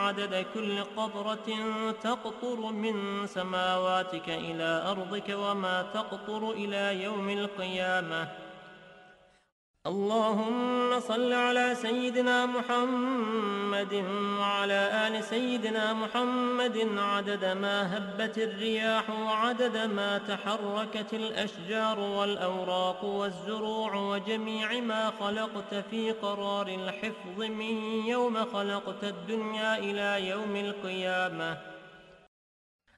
عدد كل قطرة تقطر من سماواتك إلى أرضك وما تقطر إلى يوم القيامة. اللهم صل على سيدنا محمد وعلى آل سيدنا محمد عدد ما هبت الرياح وعدد ما تحركت الأشجار والأوراق والزروع وجميع ما خلقت في قرار الحفظ من يوم خلقت الدنيا إلى يوم القيامة.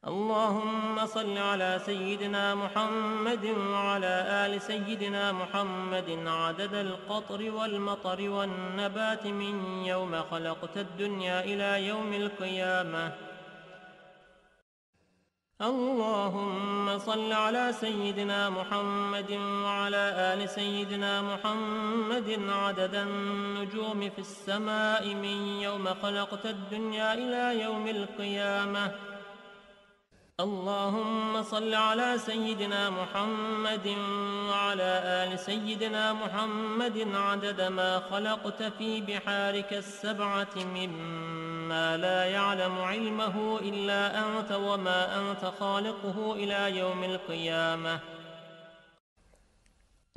اللهم صل على سيدنا محمد وعلى آل سيدنا محمد عدد القطر والمطر والنبات من يوم خلقت الدنيا إلى يوم القيامة. اللهم صل على سيدنا محمد وعلى آل سيدنا محمد عدد النجوم في السماء من يوم خلقت الدنيا إلى يوم القيامة. اللهم صل على سيدنا محمد وعلى آل سيدنا محمد عدد ما خلقت في بحارك السبعة مما لا يعلم علمه إلا أنت وما أنت خالقه إلى يوم القيامة.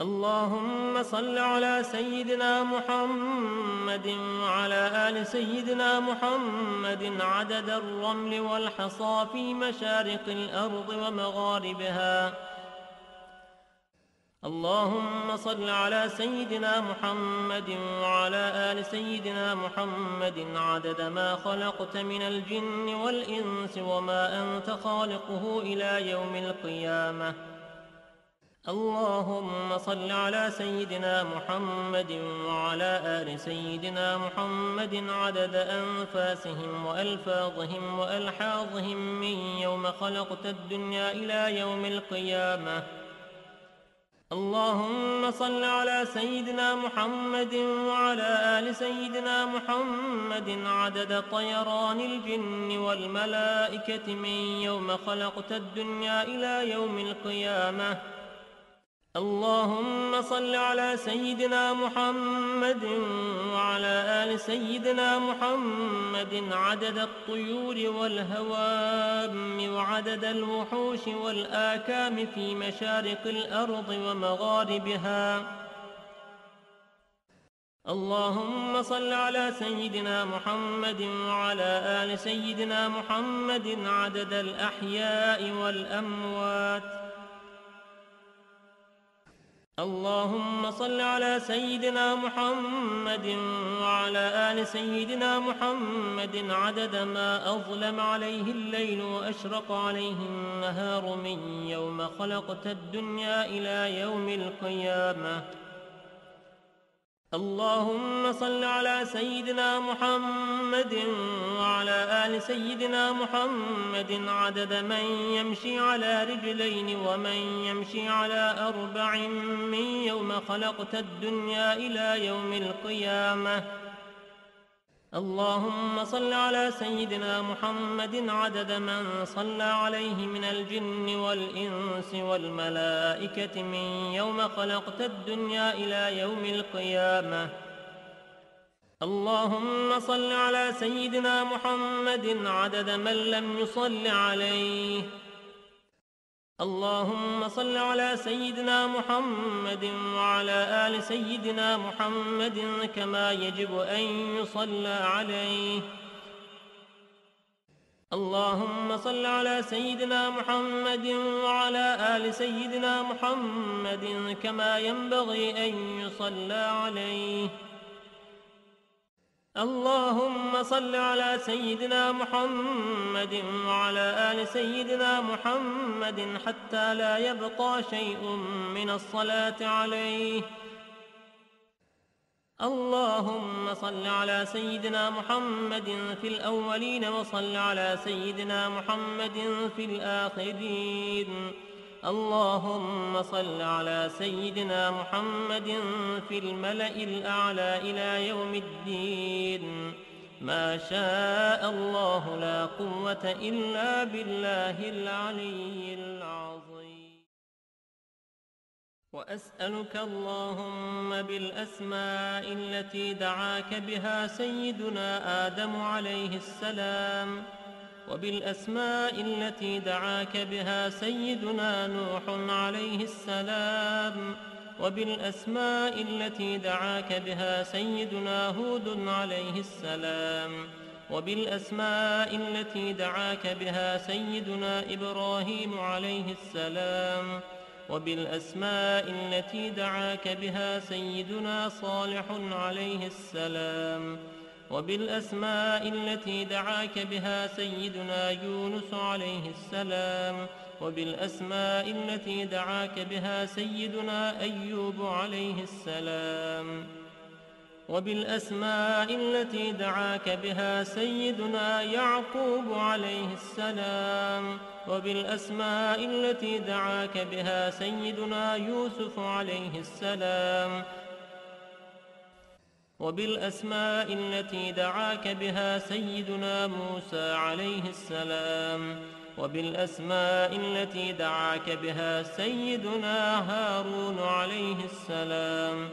اللهم صل على سيدنا محمد وعلى آل سيدنا محمد عدد الرمل والحصى في مشارق الأرض ومغاربها. اللهم صل على سيدنا محمد وعلى آل سيدنا محمد عدد ما خلقت من الجن والإنس وما أنت خالقه إلى يوم القيامة. اللهم صل على سيدنا محمد وعلى آل سيدنا محمد عدد أنفاسهم وألفاظهم وألحاظهم من يوم خلقت الدنيا إلى يوم القيامة. اللهم صل على سيدنا محمد وعلى آل سيدنا محمد عدد طيران الجن والملائكة من يوم خلقت الدنيا إلى يوم القيامة. اللهم صل على سيدنا محمد وعلى آل سيدنا محمد عدد الطيور والهوام وعدد الوحوش والآكام في مشارق الأرض ومغاربها. اللهم صل على سيدنا محمد وعلى آل سيدنا محمد عدد الأحياء والأموات. اللهم صل على سيدنا محمد وعلى آل سيدنا محمد عدد ما أظلم عليه الليل وأشرق عليه النهار من يوم خلقت الدنيا إلى يوم القيامة. اللهم صل على سيدنا محمد وعلى آل سيدنا محمد عدد من يمشي على رجلين ومن يمشي على أربع من يوم خلقت الدنيا إلى يوم القيامة. اللهم صل على سيدنا محمد عدد من صلى عليه من الجن والإنس والملائكة من يوم خلقت الدنيا إلى يوم القيامة. اللهم صل على سيدنا محمد عدد من لم يصل عليه. اللهم صل على سيدنا محمد وعلى آل سيدنا محمد كما يجب أن يصلى عليه. اللهم صل على سيدنا محمد وعلى آل سيدنا محمد كما ينبغي أن يصلى عليه. اللهم صل على سيدنا محمد وعلى آل سيدنا محمد حتى لا يبقى شيء من الصلاة عليه. اللهم صل على سيدنا محمد في الأولين وصل على سيدنا محمد في الآخرين. اللهم صل على سيدنا محمد في الملأ الأعلى إلى يوم الدين. ما شاء الله لا قوة إلا بالله العلي العظيم. وأسألك اللهم بالأسماء التي دعاك بها سيدنا آدم عليه السلام، وبالأسماء التي دعاك بها سيدنا نوح عليه السلام، وبالأسماء التي دعاك بها سيدنا هود عليه السلام، وبالأسماء التي دعاك بها سيدنا إبراهيم عليه السلام، وبالأسماء التي دعاك بها سيدنا صالح عليه السلام، وبالأسماء التي دعاك بها سيدنا يونس عليه السلام، وبالأسماء التي دعاك بها سيدنا أيوب عليه السلام، وبالأسماء التي دعاك بها سيدنا يعقوب عليه السلام، وبالأسماء التي دعاك بها سيدنا يوسف عليه السلام، وبالأسماء التي دعاك بها سيدنا موسى عليه السلام، وبالأسماء التي دعاك بها سيدنا هارون عليه السلام،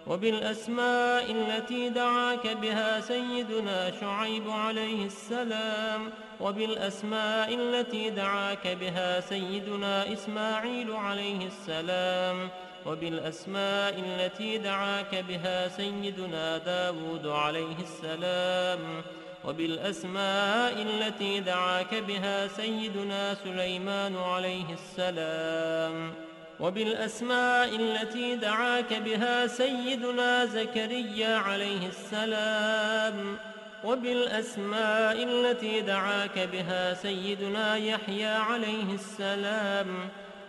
وبالأسماء التي دعاك بها سيدنا شعيب عليه السلام، وبالأسماء التي دعاك بها سيدنا إسماعيل عليه السلام، وبالأسماء التي دعاك بها سيدنا داود عليه السلام، وبالأسماء التي دعاك بها سيدنا سليمان عليه السلام، وبالأسماء التي دعاك بها سيدنا زكريا عليه السلام، وبالأسماء التي دعاك بها سيدنا يحيى عليه السلام،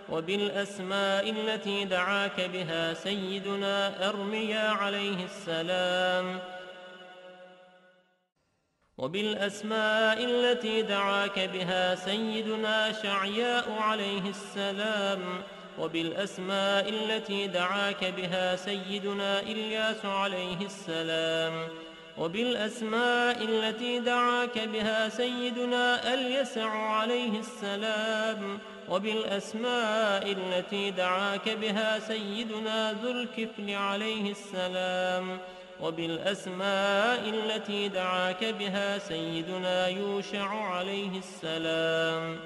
وبالأسماء التي دعاك بها سيدنا أرميا عليه السلام، وبالأسماء التي دعاك بها سيدنا شعياء عليه السلام، وبالأسماء التي دعاك بها سيدنا إلياس عليه السلام، وبالأسماء التي دعاك بها سيدنا اليسع عليه السلام، وبالأسماء التي دعاك بها سيدنا ذو الكفل عليه السلام، وبالأسماء التي دعاك بها سيدنا يوشع عليه السلام،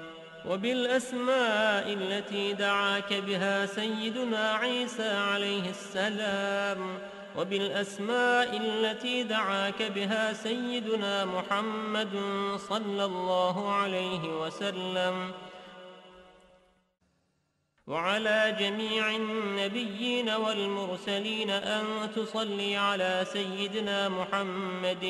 وبالأسماء التي دعاك بها سيدنا عيسى عليه السلام، وبالأسماء التي دعاك بها سيدنا محمد صلى الله عليه وسلم، وعلى جميع النبيين والمرسلين أن تصلي على سيدنا محمد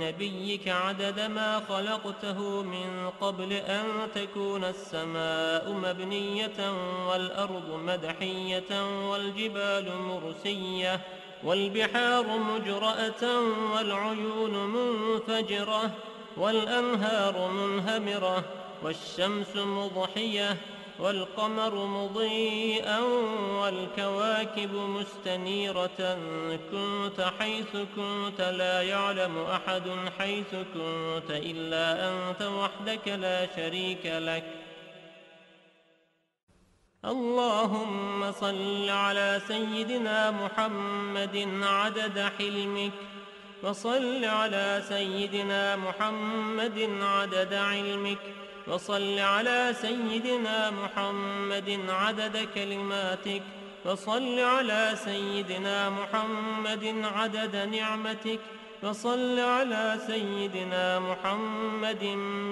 نبيك عدد ما خلقته من قبل أن تكون السماء مبنية والأرض مدحية والجبال مرسية والبحار مجرأة والعيون منفجرة والأنهار منهمرة والشمس مضحية والقمر مضيئا والكواكب مستنيرة، كنت حيث كنت لا يعلم أحد حيث كنت إلا أنت وحدك لا شريك لك. اللهم صل على سيدنا محمد عدد حلمك، وصل على سيدنا محمد عدد علمك، وصل على سيدنا محمد عدد كلماتك، وصل على سيدنا محمد عدد نعمتك، وصل على سيدنا محمد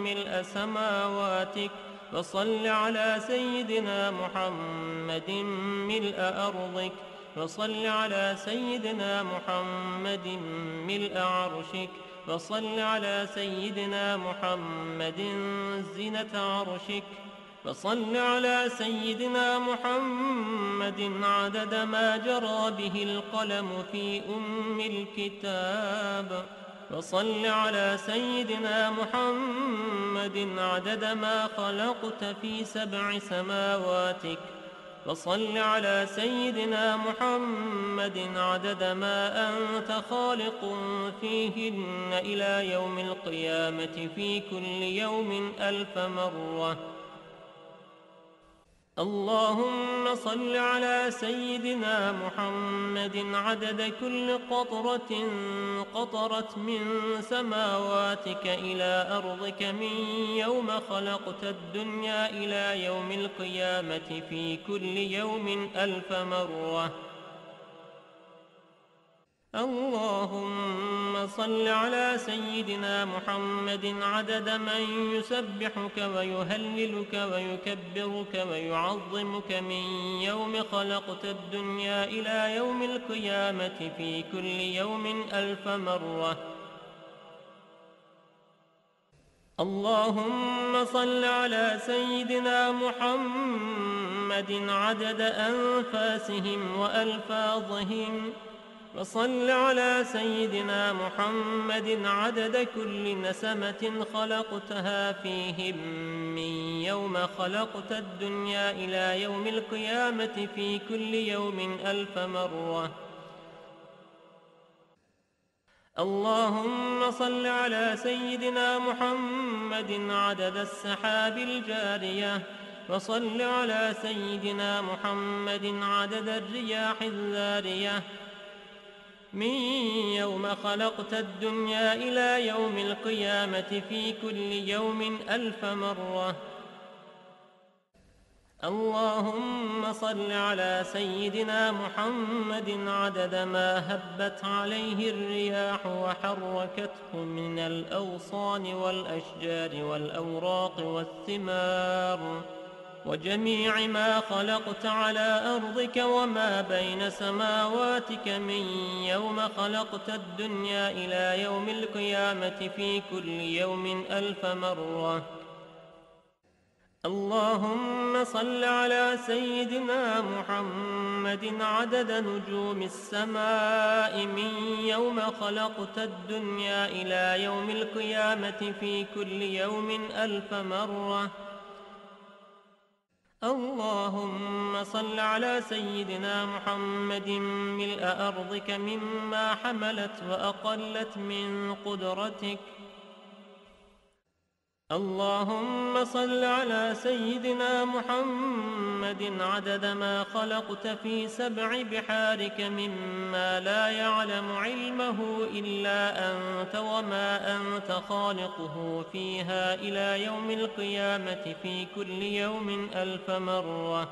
ملء سماواتك، وصل على سيدنا محمد ملء أرضك، وصل على سيدنا محمد ملء عرشك، وصل على سيدنا محمد زينة عرشك، وصل على سيدنا محمد عدد ما جرى به القلم في الكتاب، وصل على سيدنا محمد عدد ما خلقت في 7 سماواتك، وصل على سيدنا محمد عدد ما أنت خالق فيهن إلى يوم القيامة في كل يوم 1000 مرة. اللهم صل على سيدنا محمد عدد كل قطرة قطرت من سماواتك إلى أرضك من يوم خلقت الدنيا إلى يوم القيامة في كل يوم 1000 مرة. اللهم صل على سيدنا محمد عدد من يسبحك ويهللك ويكبرك ويعظمك من يوم خلقت الدنيا إلى يوم القيامة في كل يوم 1000 مرة. اللهم صل على سيدنا محمد عدد أنفاسهم وألفاظهم، وصل على سيدنا محمد عدد كل نسمة خلقتها فيهم من يوم خلقت الدنيا إلى يوم القيامة في كل يوم 1000 مرة. اللهم صل على سيدنا محمد عدد السحاب الجارية، وصل على سيدنا محمد عدد الرياح الذارية من يوم خلقت الدنيا إلى يوم القيامة في كل يوم 1000 مرة. اللهم صل على سيدنا محمد عدد ما هبت عليه الرياح وحركته من الأغصان والأشجار والأوراق والثمار وجميع ما خلقت على أرضك وما بين سماواتك من يوم خلقت الدنيا إلى يوم القيامة في كل يوم 1000 مرة. اللهم صل على سيدنا محمد عدد نجوم السماء من يوم خلقت الدنيا إلى يوم القيامة في كل يوم 1000 مرة. اللهم صل على سيدنا محمد ملء أرضك مما حملت وأقلت من قدرتك. اللهم صل على سيدنا محمد عدد ما خلقت في 7 بحارك مما لا يعلم علمه إلا أنت وما أنت خالقه فيها إلى يوم القيامة في كل يوم 1000 مرة.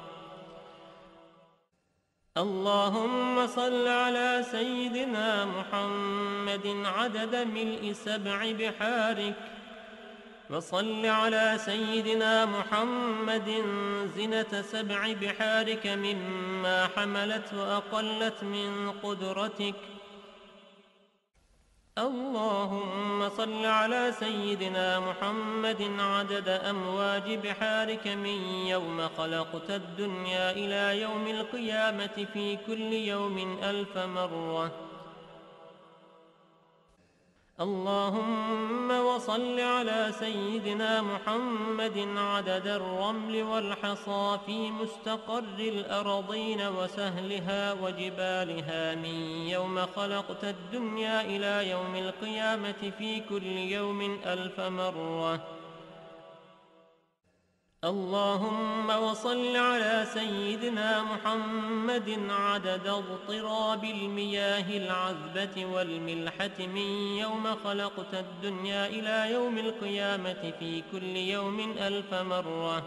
اللهم صل على سيدنا محمد عدد ملء 7 بحارك، وصل على سيدنا محمد زنة 7 بحارك مما حملت وأقلت من قدرتك. اللهم صل على سيدنا محمد عدد أمواج بحارك من يوم خلقت الدنيا إلى يوم القيامة في كل يوم 1000 مرة. اللهم وصل على سيدنا محمد عدد الرمل والحصى في مستقر الأرضين وسهلها وجبالها من يوم خلقت الدنيا إلى يوم القيامة في كل يوم 1000 مرة. اللهم وصل على سيدنا محمد عدد اضطراب المياه العذبة والملحة من يوم خلقت الدنيا إلى يوم القيامة في كل يوم 1000 مرة.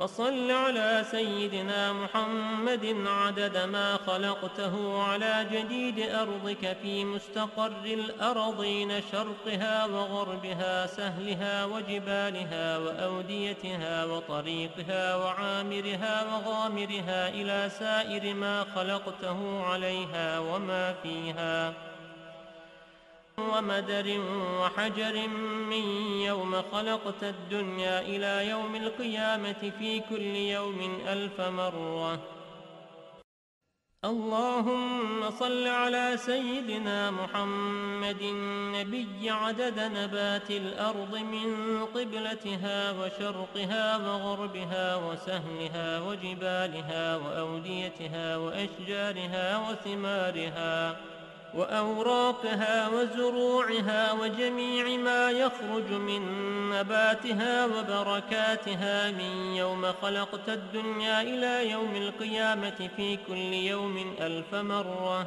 وصل على سيدنا محمد عدد ما خلقته على جديد أرضك في مستقر الأرضين شرقها وغربها سهلها وجبالها وأوديتها وطريقها وعامرها وغامرها إلى سائر ما خلقته عليها وما فيها ومدر وحجر من يوم خلقت الدنيا إلى يوم القيامة في كل يوم 1000 مرة. اللهم صل على سيدنا محمد النبي عدد نبات الأرض من قبلتها وشرقها وغربها وسهلها وجبالها وأوديتها وأشجارها وثمارها وأوراقها وزروعها وجميع ما يخرج من نباتها وبركاتها من يوم خلقت الدنيا إلى يوم القيامة في كل يوم 1000 مرة.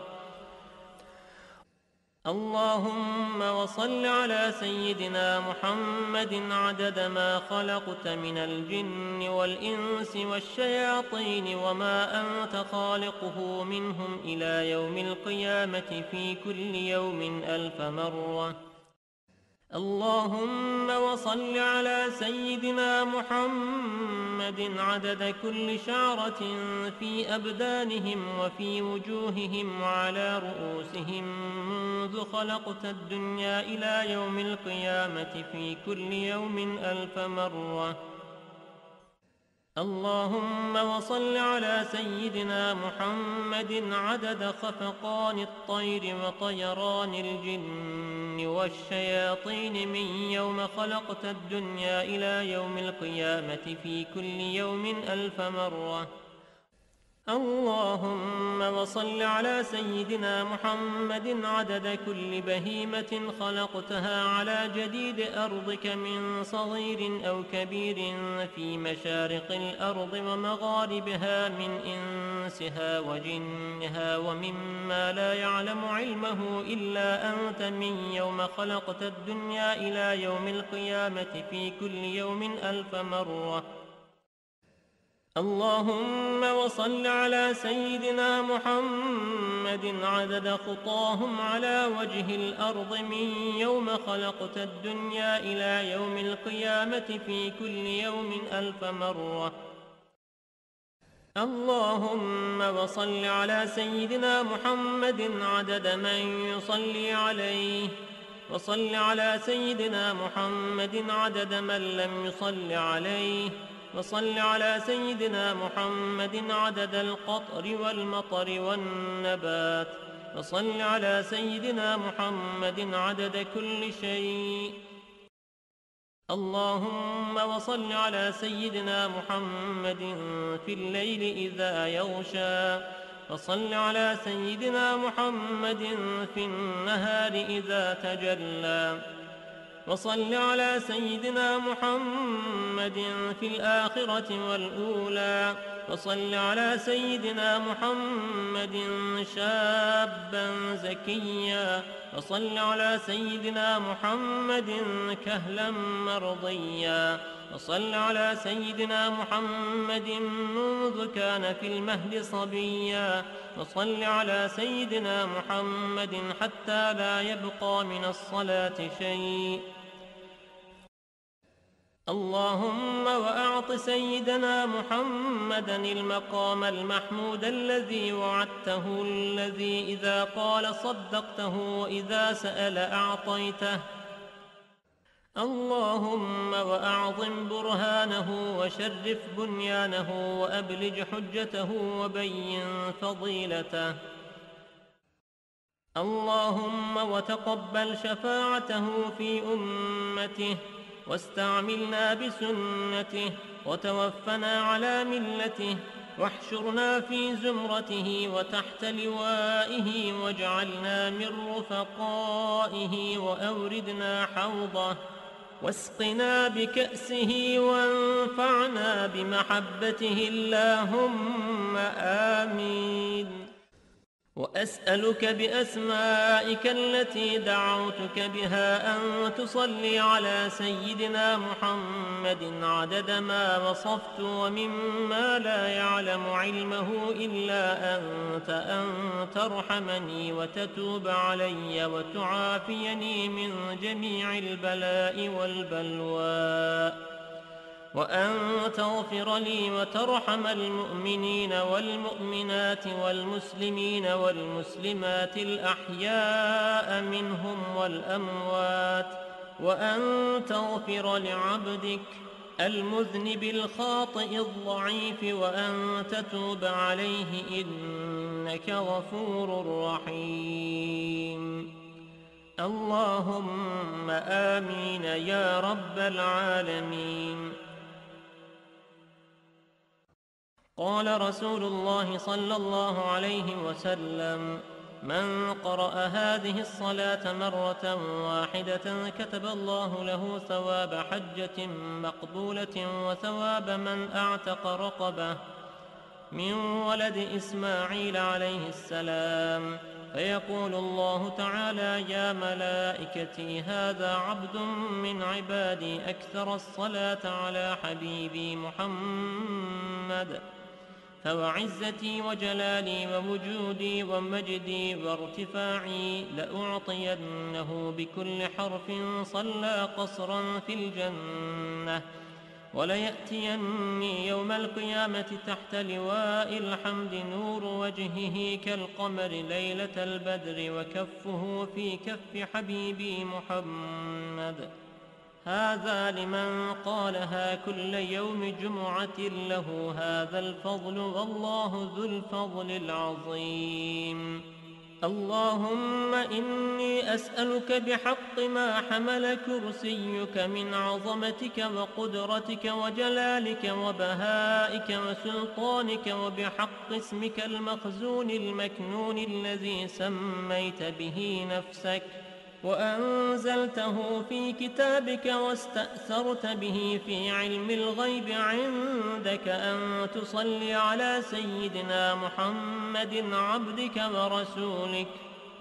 اللهم وصل على سيدنا محمد عدد ما خلقت من الجن والإنس والشياطين وما أنت خالقه منهم إلى يوم القيامة في كل يوم 1000 مرة. اللهم وصل على سيدنا محمد عدد كل شعرة في أبدانهم وفي وجوههم وعلى رؤوسهم منذ خلقت الدنيا إلى يوم القيامة في كل يوم 1000 مرة. اللهم وصل على سيدنا محمد عدد خفقان الطير وطيران الجن والشياطين من يوم خلقت الدنيا إلى يوم القيامة في كل يوم 1000 مرة. اللهم وصل على سيدنا محمد عدد كل بهيمة خلقتها على جديد أرضك من صغير أو كبير في مشارق الأرض ومغاربها من إنسها وجنها ومما لا يعلم علمه إلا أنت من يوم خلقت الدنيا إلى يوم القيامة في كل يوم 1000 مرة. اللهم وصل على سيدنا محمد عدد خطاهم على وجه الأرض من يوم خلقت الدنيا إلى يوم القيامة في كل يوم 1000 مرة. اللهم وصل على سيدنا محمد عدد من يصلي عليه، وصل على سيدنا محمد عدد من لم يصل عليه، وصل على سيدنا محمد عدد القطر والمطر والنبات، وصل على سيدنا محمد عدد كل شيء. اللهم وصل على سيدنا محمد في الليل إذا يغشى، وصل على سيدنا محمد في النهار إذا تجلى، وصل على سيدنا محمد في الآخرة والأولى، وصل على سيدنا محمد شابا زكيا، وصل على سيدنا محمد كهلا مرضيا، وصل على سيدنا محمد منذ كان في المهد صبيا، وصل على سيدنا محمد حتى لا يبقى من الصلاة شيء. اللهم وأعط سيدنا محمدا المقام المحمود الذي وعدته، الذي إذا قال صدقته وإذا سأل أعطيته. اللهم وأعظم برهانه وشرف بنيانه وأبلج حجته وبين فضيلته. اللهم وتقبل شفاعته في أمته، واستعملنا بسنته، وتوفنا على ملته، واحشرنا في زمرته وتحت لوائه، واجعلنا من رفقائه، وأوردنا حوضه، واسقنا بكأسه، وانفعنا بمحبته، اللهم آمين. وأسألك بأسمائك التي دعوتك بها أن تصلي على سيدنا محمد عدد ما وصفت ومما لا يعلم علمه إلا أنت، أن ترحمني وتتوب علي وتعافيني من جميع البلاء والبلوى، وأن تغفر لي وترحم المؤمنين والمؤمنات والمسلمين والمسلمات الأحياء منهم والأموات، وأن تغفر لعبدك المذنب الخاطئ الضعيف، وأن تتوب عليه إنك غفور رحيم. اللهم آمين يا رب العالمين. قال رسول الله صلى الله عليه وسلم: من قرأ هذه الصلاة مرة واحدة كتب الله له ثواب حجة مقبولة وثواب من أعتق رقبة من ولد إسماعيل عليه السلام. فيقول الله تعالى: يا ملائكتي هذا عبد من عبادي أكثر الصلاة على حبيبي محمد، فوعزتي وجلالي ووجودي ومجدي وارتفاعي لأعطينه بكل حرف صلى قصرا في الجنة، وليأتيني يوم القيامة تحت لواء الحمد نور وجهه كالقمر ليلة البدر وكفه في كف حبيبي محمد. هذا لمن قالها كل يوم جمعة له هذا الفضل، والله ذو الفضل العظيم. اللهم إني أسألك بحق ما حمل كرسيك من عظمتك وقدرتك وجلالك وبهائك وسلطانك، وبحق اسمك المخزون المكنون الذي سميت به نفسك وأنزلته في كتابك واستأثرت به في علم الغيب عندك، أن تصلي على سيدنا محمد عبدك ورسولك.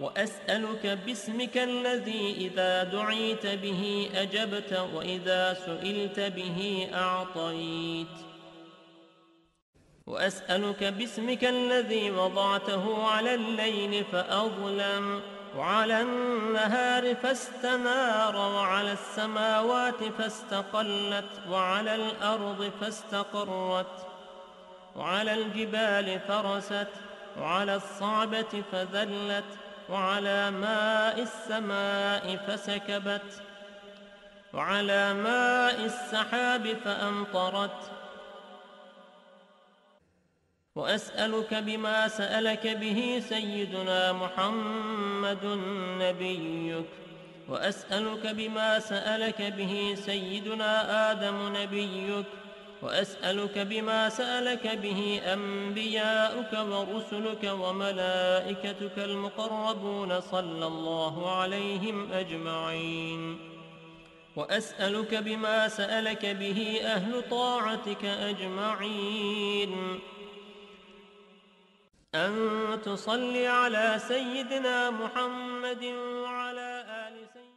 وأسألك باسمك الذي إذا دعيت به أجبت وإذا سئلت به أعطيت. وأسألك باسمك الذي وضعته على الليل فأظلم، وعلى النهار فاستنار، وعلى السماوات فاستقلت، وعلى الأرض فاستقرت، وعلى الجبال فرست، وعلى الصعبة فذلت، وعلى ماء السماء فسكبت، وعلى ماء السحاب فأمطرت. وأسألك بما سألك به سيدنا محمد نبيك، وأسألك بما سألك به سيدنا آدم نبيك، وأسألك بما سألك به أنبياؤك ورسلك وملائكتك المقربون صلى الله عليهم أجمعين. وأسألك بما سألك به أهل طاعتك أجمعين، أن تصلي على سيدنا محمد وعلى آل سيدنا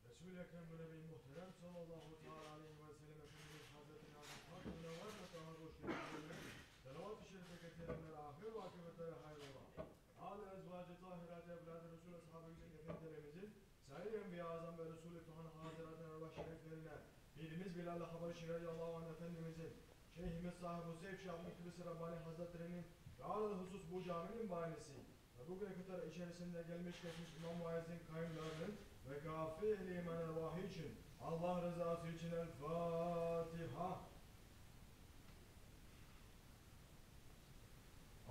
Resul-i Ekrem ve Nebi Muhterem sallallahu aleyhi ve sellem Efendimiz Hazretine Hazretine Münevver ve daha hoş geldiklerine selavat-ı şerife getirenler ahir ve akıbetleri hayrola. Âl-i ezvâc-ı tahirat-ı evlâd-ı Resul-i Sahabe-i Efendilerimizin Sair Enbiya Azam ve Resul-i Tuhan Hazretine ve şeriflerine birimiz Bilal-i Habeşi radiyallahu anh Efendimizin Şeyhimiz sahibi Zevk Şahı Kıbrıs Rabbani Hazretlerinin ve alel husus bu caminin banisi ve bugüne kadar içerisinde gelmiş geçmiş İmam Muazzin kayımlarının ve kafi ehli iman ervahı için Allah rızası için El Fatiha.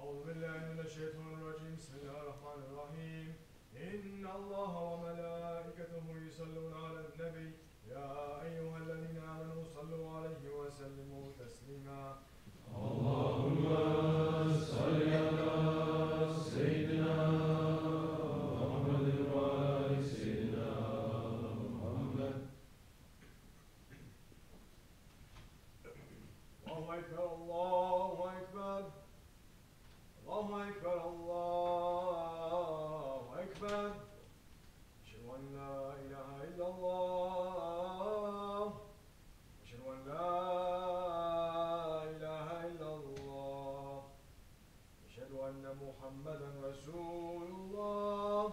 Euzubillahimineşşeytanirracim. Bismillahirrahmanirrahim. İnnallâhe ve melâiketehu yusallûne alen nebi. Ya eyyühellezîne âmenû sallû aleyhi ve sellimû teslîmâ. Allahümme salli alâ أكبر الله أكبر الله أكبر الله أكبر أشهد أن لا إله إلا الله أشهد أن لا إله إلا الله أشهد أن محمدا رسول الله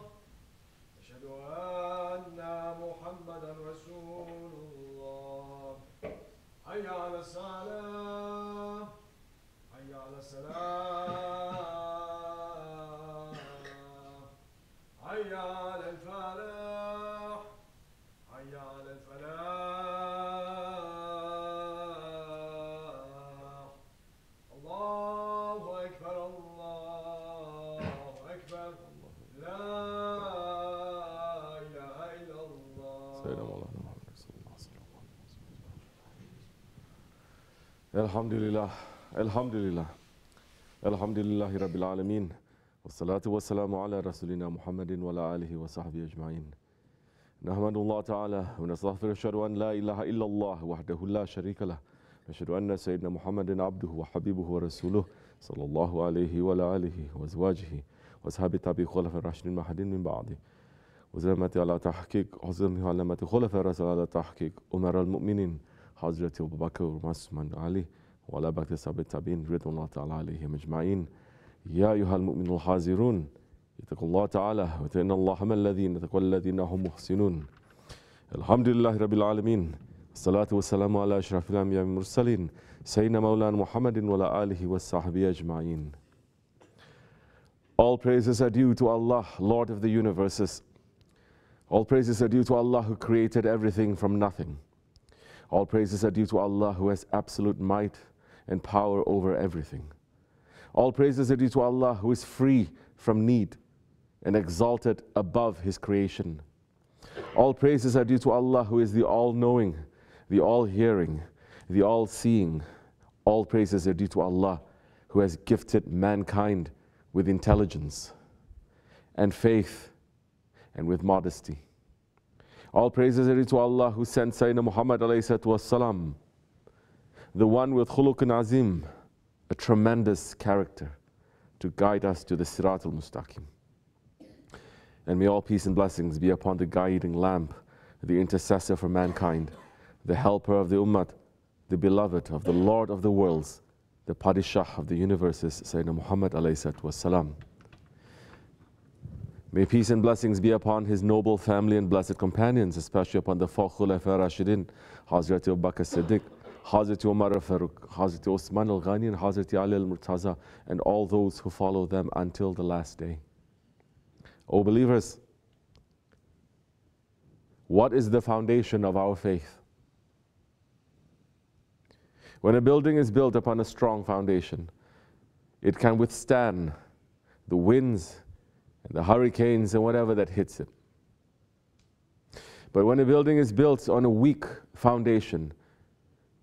أشهد أن محمدا رسول الله حي على الصلاة حي على الصلاة حي على الفلاح حي على الفلاح الله أكبر الله أكبر لا إله إلا الله سيدنا مولانا محمد رسول الله صلى الله عليه وسلم. Elhamdülillah, elhamdülillah, elhamdülillahi rabbil alemin. Ve salatu ve selamu ala Resulina Muhammedin ve ala alihi ve sahbihi ecmain. Nahmadullah Teala ve nestağfiru eşhedü en la ilahe illallah vahdehu la şerike leh. Ve eşhedü enne seyyidina Muhammedin abduhu ve habibuhu ve resuluh sallallahu aleyhi ve ala alihi ve ezvacihi ve sahabi tabi khulafe raşidin mahadin min ba'di. وزلمتي على تحقيق عزمه علامة خلفاء الرسول على تحقيق أمر المؤمنين حضرة أبو بكر وعثمان علي وعلى بقية التابعين رضوان الله تعالى عليهم أجمعين. يا أيها المؤمنون الحاذرون اتقوا الله تعالى وإن الله مع الذين اتقوا الذين هم محسنون. الحمد لله رب العالمين. الصلاة والسلام على أشرف الأنبياء والمرسلين سيدنا مولانا محمد وعلى آله وصحبه أجمعين. All praises are due to Allah, Lord of the universes. All praises are due to Allah who created everything from nothing. All praises are due to Allah who has absolute might and power over everything. All praises are due to Allah who is free from need and exalted above His creation. All praises are due to Allah who is the all-knowing, the all-hearing, the all-seeing. All praises are due to Allah who has gifted mankind with intelligence and faith and with modesty. All praises are due to Allah who sent Sayyidina Muhammad ﷺ, the one with khuluqun azim, a tremendous character, to guide us to the Sirat al-Mustaqim. And may all peace and blessings be upon the guiding lamp, the intercessor for mankind, the helper of the ummah, the beloved of the Lord of the worlds, the Padishah of the universes, Sayyidina Muhammad ﷺ. May peace and blessings be upon his noble family and blessed companions, especially upon the four Khulafa Rashidin, Hazrat Abu Bakr Siddiq, Hazrat Umar al-Faruq, Hazrat Osman al-Ghani, and Hazrat Ali al-Murtaza, and all those who follow them until the last day. O believers, what is the foundation of our faith? When a building is built upon a strong foundation, it can withstand the winds and the hurricanes and whatever that hits it. But when a building is built on a weak foundation,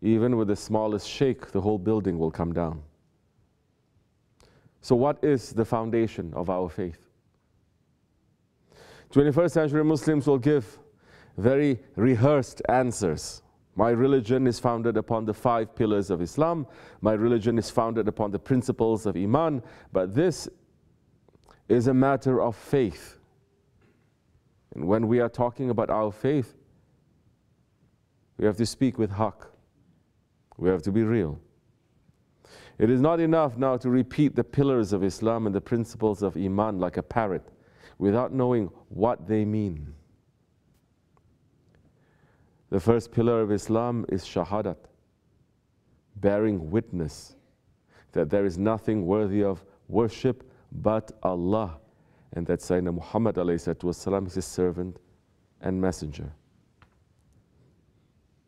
even with the smallest shake, the whole building will come down. So what is the foundation of our faith? 21st century Muslims will give very rehearsed answers. My religion is founded upon the 5 pillars of Islam. My religion is founded upon the principles of Iman. But this is a matter of faith. And when we are talking about our faith, we have to speak with haqq. We have to be real. It is not enough now to repeat the pillars of Islam and the principles of Iman like a parrot without knowing what they mean. The first pillar of Islam is shahadat, bearing witness that there is nothing worthy of worship but Allah, and that Sayyidina Muhammad ﷺ is his servant and messenger.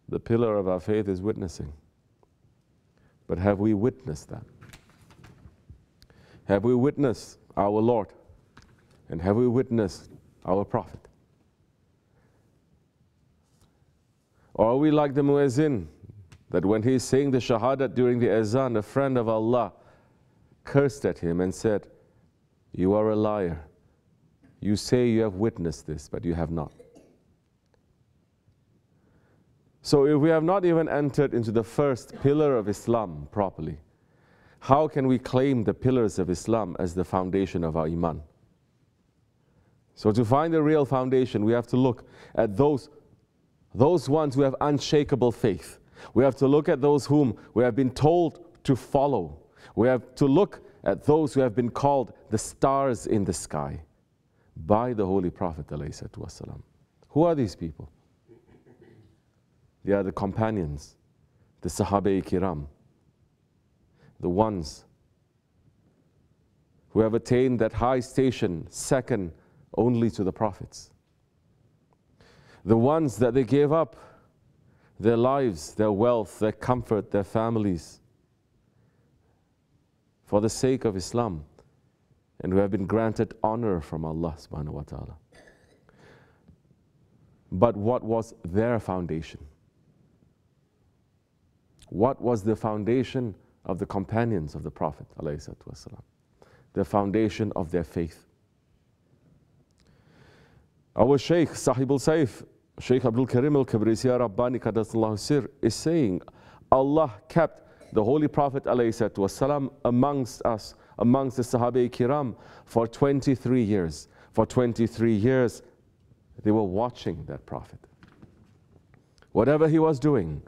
The pillar of our faith is witnessing. But have we witnessed that? Have we witnessed our Lord? And have we witnessed our Prophet? Or are we like the muezzin, that when he is saying the shahadat during the azan, a friend of Allah cursed at him and said, "You are a liar. You say you have witnessed this, but you have not." So if we have not even entered into the first pillar of Islam properly, how can we claim the pillars of Islam as the foundation of our iman? So to find the real foundation, we have to look at those ones who have unshakable faith. We have to look at those whom we have been told to follow. We have to look at those who have been called the stars in the sky by the Holy Prophet ﷺ. Who are these people? They are the companions, the Sahabe Kiram, the ones who have attained that high station second only to the prophets. The ones that they gave up their lives, their wealth, their comfort, their families for the sake of Islam, and who have been granted honor from Allah subhanahu wa ta'ala. But what was their foundation? What was the foundation of the companions of the Prophet ﷺ? The foundation of their faith. Our Shaykh, Sahibul Saif, Shaykh Abdul Karim al-Kibrisi Rabbani Qaddasallahu Sir, is saying, Allah kept the Holy Prophet ﷺ amongst us, amongst the Sahabe Kiram, for 23 years. For 23 years, they were watching that Prophet. Whatever he was doing,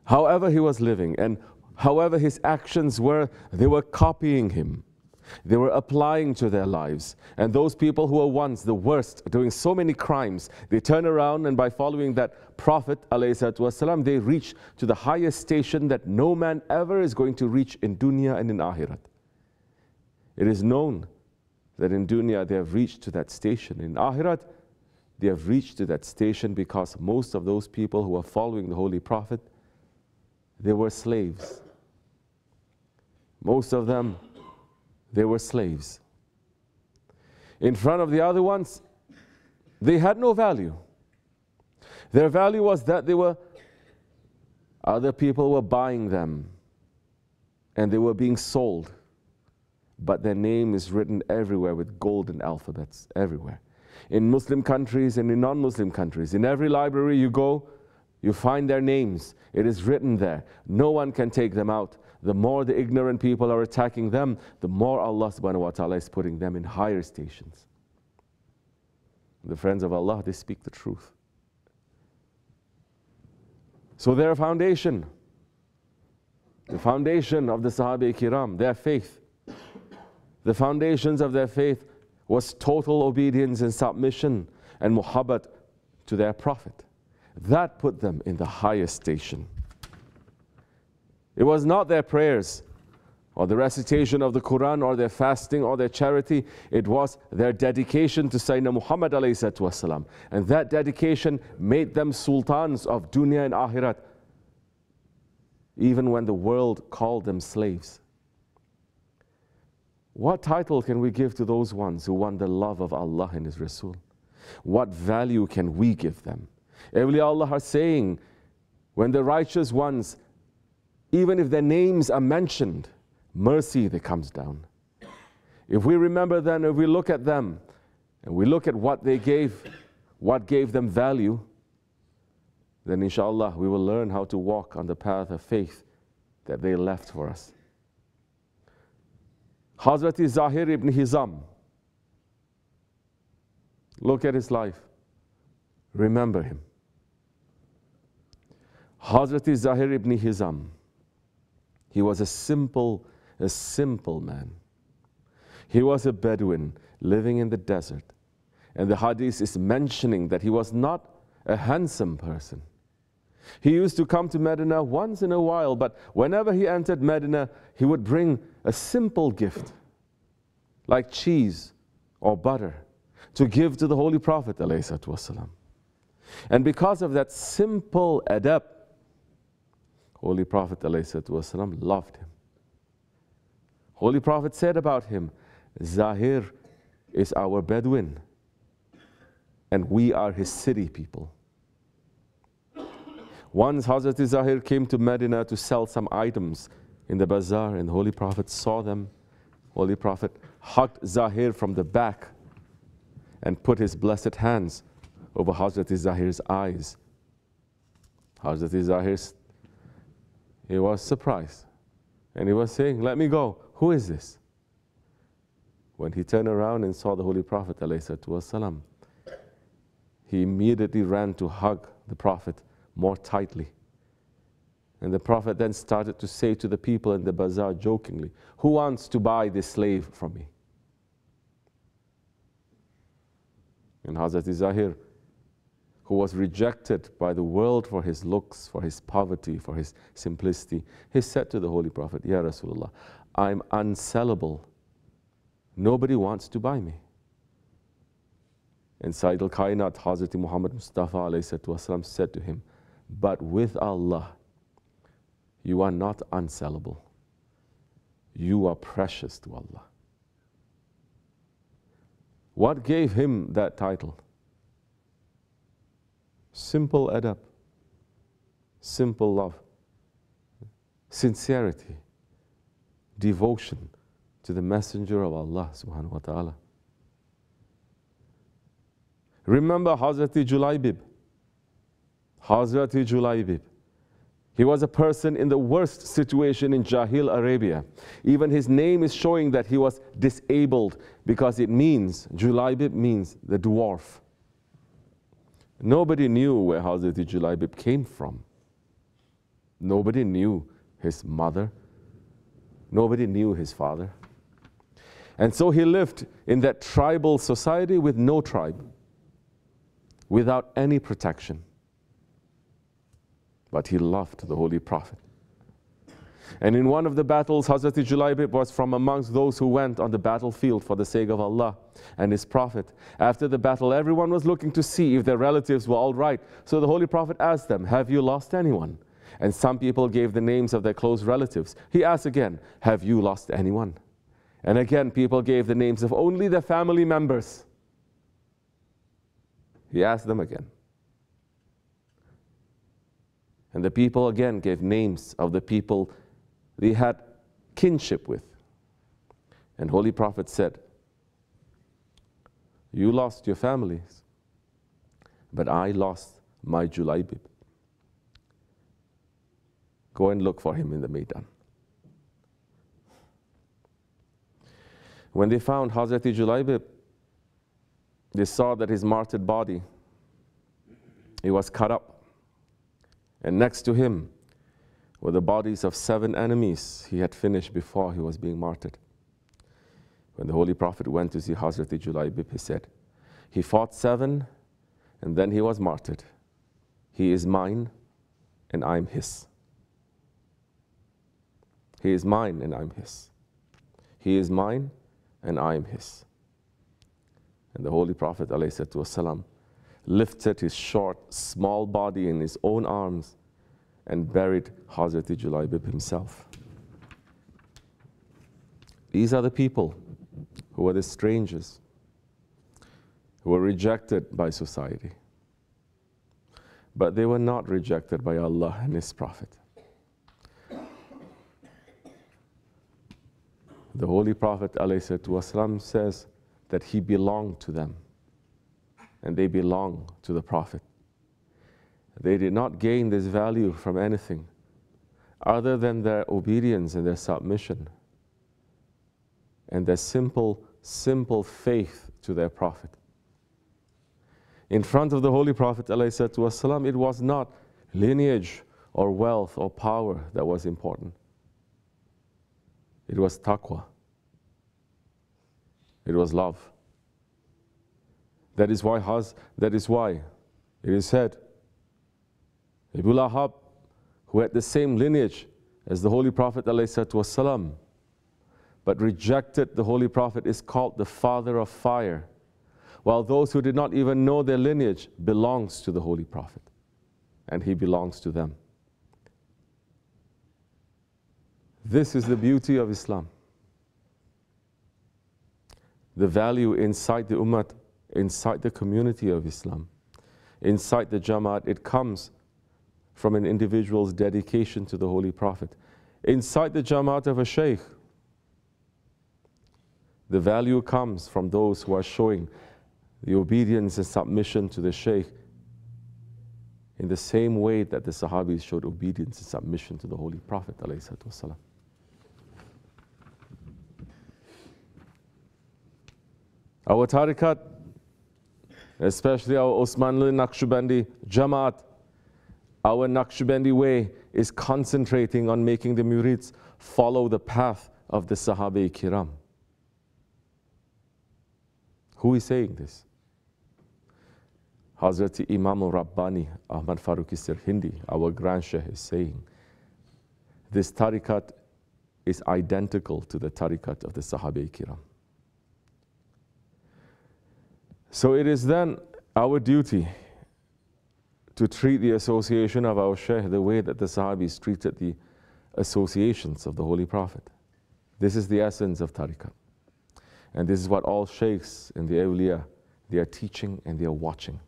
however he was living, and however his actions were, they were copying him. They were applying to their lives. And those people who were once the worst, doing so many crimes, they turn around and by following that Prophet ﷺ, they reach to the highest station that no man ever is going to reach in dunya and in akhirat. It is known that in dunya they have reached to that station. In akhirat, they have reached to that station because most of those people who are following the Holy Prophet, they were slaves. Most of them, they were slaves. In front of the other ones, they had no value. Their value was that other people were buying them and they were being sold. But their name is written everywhere with golden alphabets, everywhere. In Muslim countries and in non-Muslim countries. In every library you go, you find their names. It is written there. No one can take them out. The more the ignorant people are attacking them, the more Allah subhanahu wa ta'ala is putting them in higher stations. The friends of Allah, they speak the truth. So their foundation, the foundation of the Sahabe Kiram, their faith, the foundations of their faith was total obedience and submission and muhabbat to their Prophet. That put them in the highest station. It was not their prayers or the recitation of the Quran or their fasting or their charity. It was their dedication to Sayyidina Muhammad ﷺ. And that dedication made them sultans of dunya and akhirat, even when the world called them slaves. What title can we give to those ones who won the love of Allah and His Rasul? What value can we give them? Awliya Allah are saying, when the righteous ones, even if their names are mentioned, mercy that comes down. If we remember them, if we look at them, and we look at what they gave, what gave them value, then inshallah we will learn how to walk on the path of faith that they left for us. Hazrati Zahir ibn Hizam, look at his life. Remember him. Hazrati Zahir ibn Hizam, he was a simple man. He was a Bedouin living in the desert. And the hadith is mentioning that he was not a handsome person. He used to come to Medina once in a while, but whenever he entered Medina, he would bring a simple gift, like cheese or butter, to give to the Holy Prophet ﷺ. And because of that simple adab, Holy Prophet ﷺ loved him. Holy Prophet said about him, Zahir is our Bedouin, and we are his city people. Once Hazrat Zahir came to Medina to sell some items in the bazaar, and the Holy Prophet saw them. Holy Prophet hugged Zahir from the back and put his blessed hands over Hazrat Zahir's eyes. Hazrat Zahir, he was surprised. And he was saying, let me go. Who is this? When he turned around and saw the Holy Prophet ﷺ, he immediately ran to hug the Prophet more tightly. And the Prophet then started to say to the people in the bazaar jokingly, who wants to buy this slave from me? And Hazrat Zahir, who was rejected by the world for his looks, for his poverty, for his simplicity, he said to the Holy Prophet, Ya Rasulullah, I'm unsellable. Nobody wants to buy me. And Sayyid al-Kainat, Hazrat Muhammad Mustafa ﷺ said to him, but with Allah, you are not unsellable. You are precious to Allah. What gave him that title? Simple adab, simple love, sincerity, devotion to the Messenger of Allah subhanahu wa ta'ala. Remember Hazrat Julaybib. Hazrat Julaybib. He was a person in the worst situation in Jahil Arabia. Even his name is showing that he was disabled, because it means, Julaybib means the dwarf. Nobody knew where Hazrat Julaybib came from. Nobody knew his mother. Nobody knew his father. And so he lived in that tribal society with no tribe, without any protection. But he loved the Holy Prophet. And in one of the battles, Hazrat Julaybib was from amongst those who went on the battlefield for the sake of Allah and His Prophet. After the battle, everyone was looking to see if their relatives were all right. So the Holy Prophet asked them, have you lost anyone? And some people gave the names of their close relatives. He asked again, have you lost anyone? And again, people gave the names of only their family members. He asked them again. And the people again gave names of the people they had kinship with. And Holy Prophet said, you lost your families, but I lost my Julaybib. Go and look for him in the Maidan. When they found Hazrat Julaybib, they saw that his martyred body, he was cut up. And next to him were the bodies of 7 enemies he had finished before he was being martyred. When the Holy Prophet went to see Hazrat Julaybib, he said, he fought 7 and then he was martyred. He is mine and I'm his. He is mine and I'm his. He is mine and I am his. And the Holy Prophet ﷺ lifted his short, small body in his own arms and buried Hazrat Julaybib himself. These are the people who were the strangers, who were rejected by society. But they were not rejected by Allah and His Prophet. The Holy Prophet ﷺ says that he belonged to them, and they belong to the Prophet. They did not gain this value from anything other than their obedience and their submission and their simple faith to their Prophet. In front of the Holy Prophet ﷺ, it was not lineage or wealth or power that was important. It was taqwa. It was love. That is why it is said, Abu Lahab, who had the same lineage as the Holy Prophet ﷺ, but rejected the Holy Prophet, is called the father of fire, while those who did not even know their lineage belongs to the Holy Prophet, and he belongs to them. This is the beauty of Islam. The value inside the ummah, inside the community of Islam, inside the Jamaat, it comes from an individual's dedication to the Holy Prophet. Inside the Jamaat of a Shaykh, the value comes from those who are showing the obedience and submission to the Shaykh in the same way that the Sahabis showed obedience and submission to the Holy Prophet ﷺ. Our tariqat, especially our Osmanli Nakshibendi Jamaat, our Nakshibendi way is concentrating on making the murids follow the path of the Sahabe Kiram. Who is saying this? Hazrat Imam Rabbani Ahmad Farooqi Sirhindi, our Grand Sheikh, is saying this tariqat is identical to the tariqat of the Sahabe Kiram. So it is then our duty to treat the association of our Shaykh the way that the Sahabis treated the associations of the Holy Prophet. This is the essence of tariqat. And this is what all Shaykhs and the awliya, they are teaching and they are watching.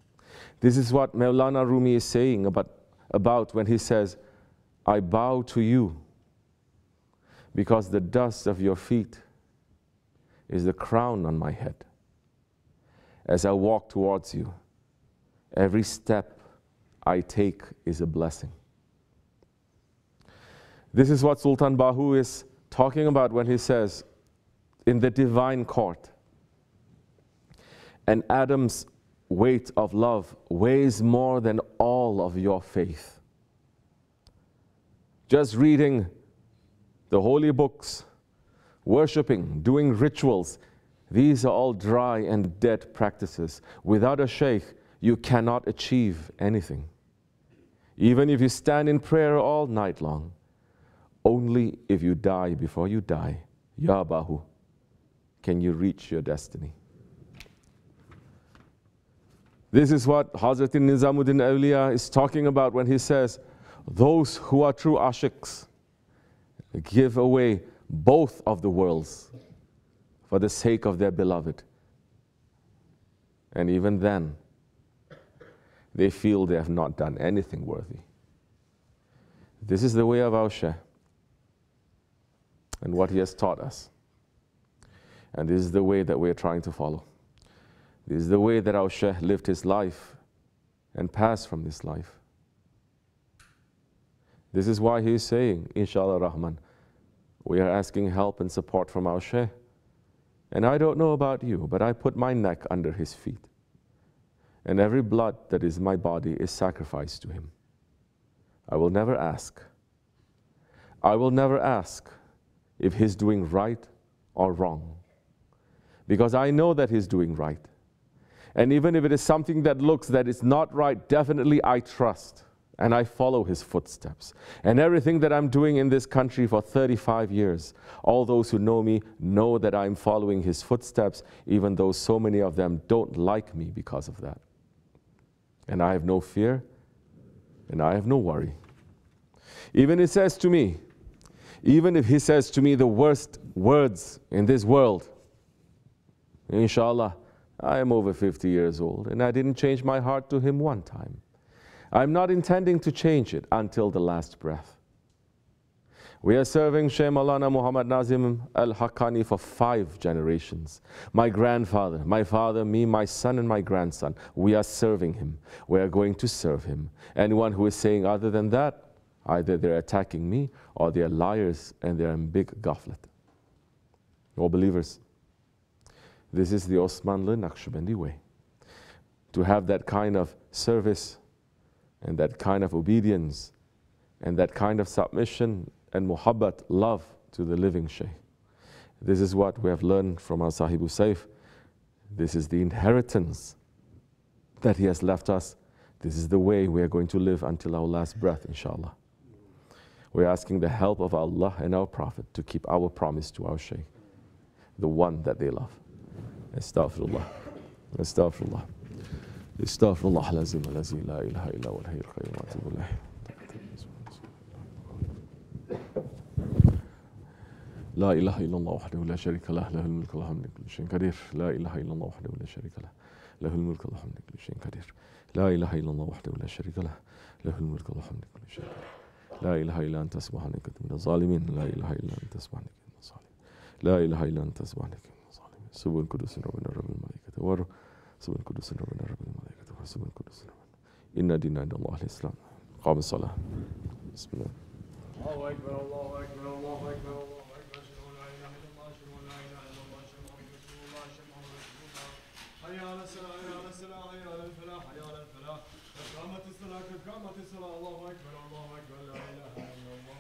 This is what Mawlana Rumi is saying about when he says, I bow to you because the dust of your feet is the crown on my head. As I walk towards you, every step I take is a blessing. This is what Sultan Bahu is talking about when he says, in the divine court, an atom's weight of love weighs more than all of your faith. Just reading the holy books, worshipping, doing rituals, these are all dry and dead practices. Without a sheikh, you cannot achieve anything. Even if you stand in prayer all night long, only if you die before you die, Ya Bahu, can you reach your destiny. This is what Hazrat Nizamuddin Awliya is talking about when he says, those who are true ashiqs give away both of the worlds for the sake of their beloved. And even then, they feel they have not done anything worthy. This is the way of our Shaykh and what he has taught us. And this is the way that we are trying to follow. This is the way that our Shaykh lived his life and passed from this life. This is why he is saying, Inshallah Rahman, we are asking help and support from our Shaykh. And I don't know about you, but I put my neck under his feet. And every blood that is in my body is sacrificed to him. I will never ask. I will never ask if he's doing right or wrong. Because I know that he's doing right. And even if it is something that looks that it's not right, definitely I trust and I follow his footsteps. And everything that I'm doing in this country for 35 years, all those who know me know that I'm following his footsteps, even though so many of them don't like me because of that. And I have no fear and I have no worry. Even if he says to me the worst words in this world, Inshallah, I am over 50 years old and I didn't change my heart to him one time. I'm not intending to change it until the last breath. We are serving Shaykh Maulana Muhammad Nazim al-Hakkani for 5 generations. My grandfather, my father, me, my son and my grandson, we are serving him. We are going to serve him. Anyone who is saying other than that, either they're attacking me or they're liars and they're in big ghaflat. All believers, this is the Osmanli Nakshibendi way. To have that kind of service and that kind of obedience and that kind of submission and muhabbat, love to the living Shaykh. This is what we have learned from our Sahibu Saif. This is the inheritance that he has left us. This is the way we are going to live until our last breath, inshallah. We are asking the help of Allah and our Prophet to keep our promise to our Shaykh, the one that they love. Astaghfirullah. Astaghfirullah. Astaghfirullah lazim alazi la ilaha illa wal hayyul qayyum wa atubu ilayh. لا إله إلا الله وحده لا شريك له له الملك وله الحمد كل شيء قدير لا إله إلا الله وحده لا شريك له له الملك وله الحمد كل شيء قدير لا إله إلا الله وحده لا شريك له له الملك وله الحمد كل شيء قدير لا إله إلا أنت سبحانك من الظالمين لا إله إلا أنت سبحانك من الظالمين لا إله إلا أنت سبحانك من الظالمين سبحان القدوس ربنا رب الملائكة والروح سبحان القدوس ربنا رب الملائكة والروح سبحان القدوس Inna dina indallah al-Islam. Qam as-salah. Bismillah. Allahu Ekber, Allahu Ekber, Allahu Ekber, Allahu Ekber. Eşhedü en la ilahe illallah, eşhedü en la ilahe illallah, eşhedü enne Muhammeden Resulullah, eşhedü enne Muhammeden Resulullah. Hayya alas-salah, hayya alas-salah, hayya alel-felah, hayya alel-felah. Kad kâmetis-salah, kad kâmetis-salah. Allahu Ekber, Allahu Ekber, la ilahe illallah.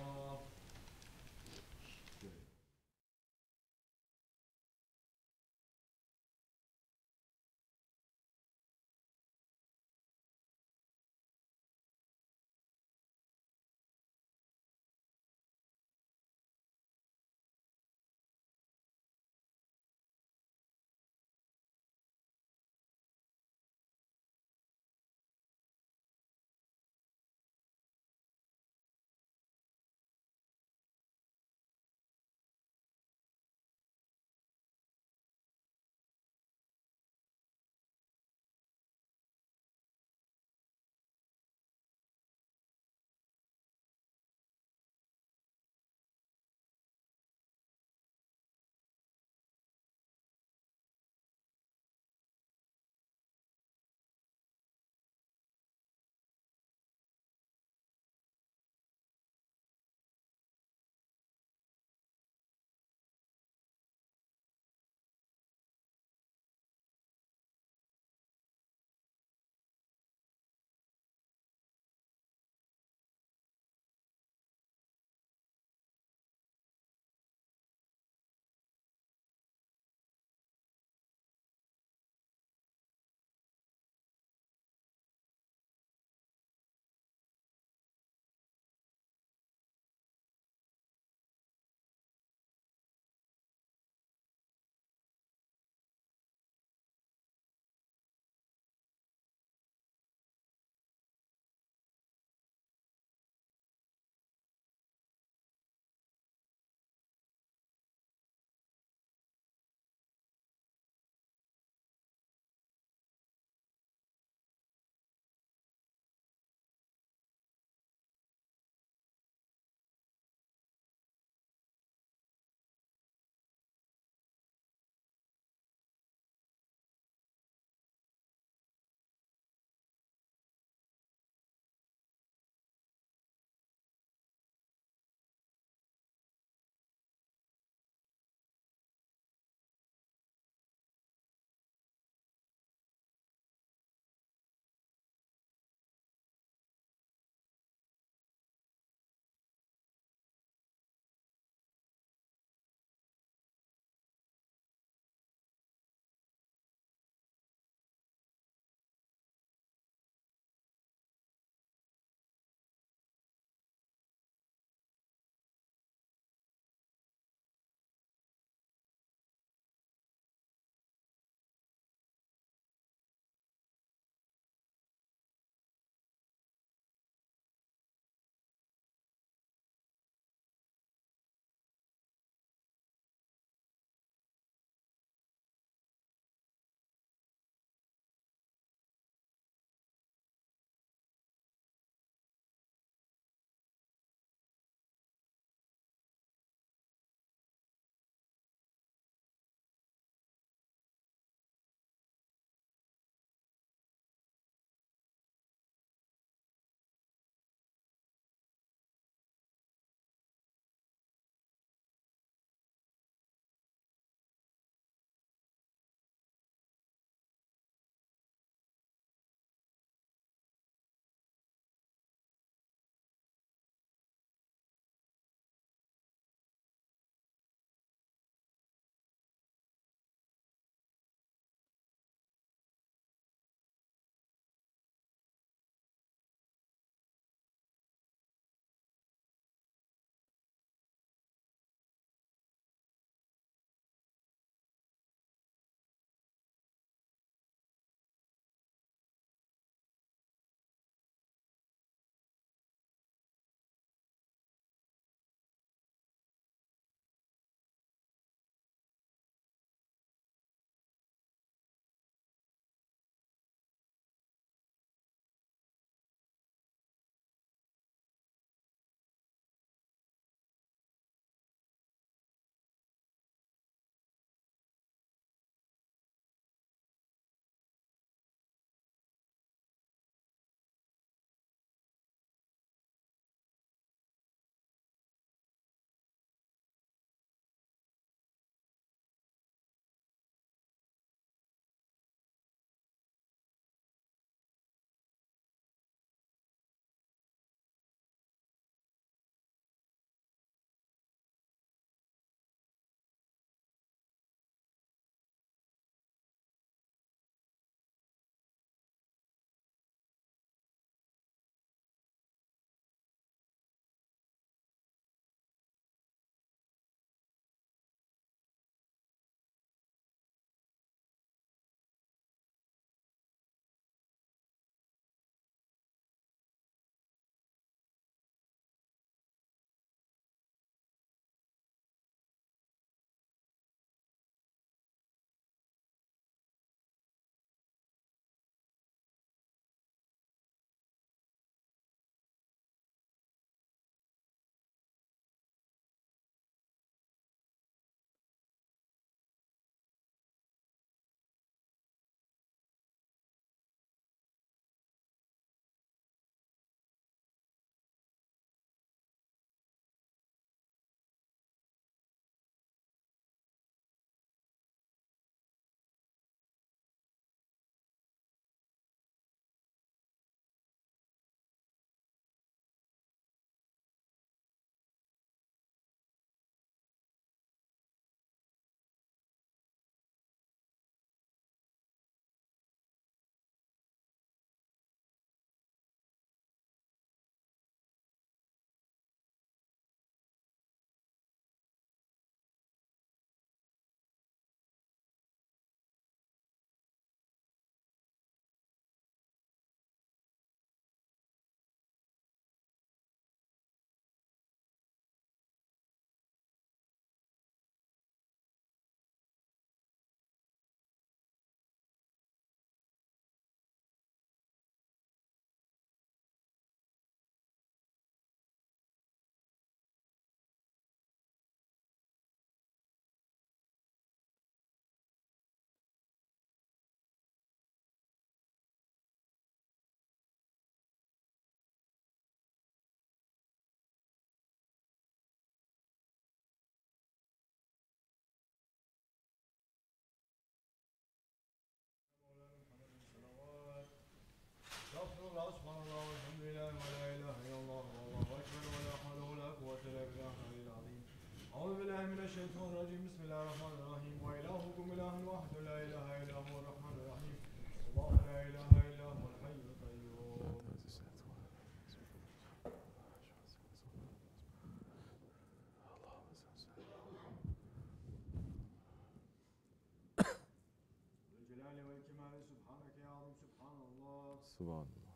Subhanallah.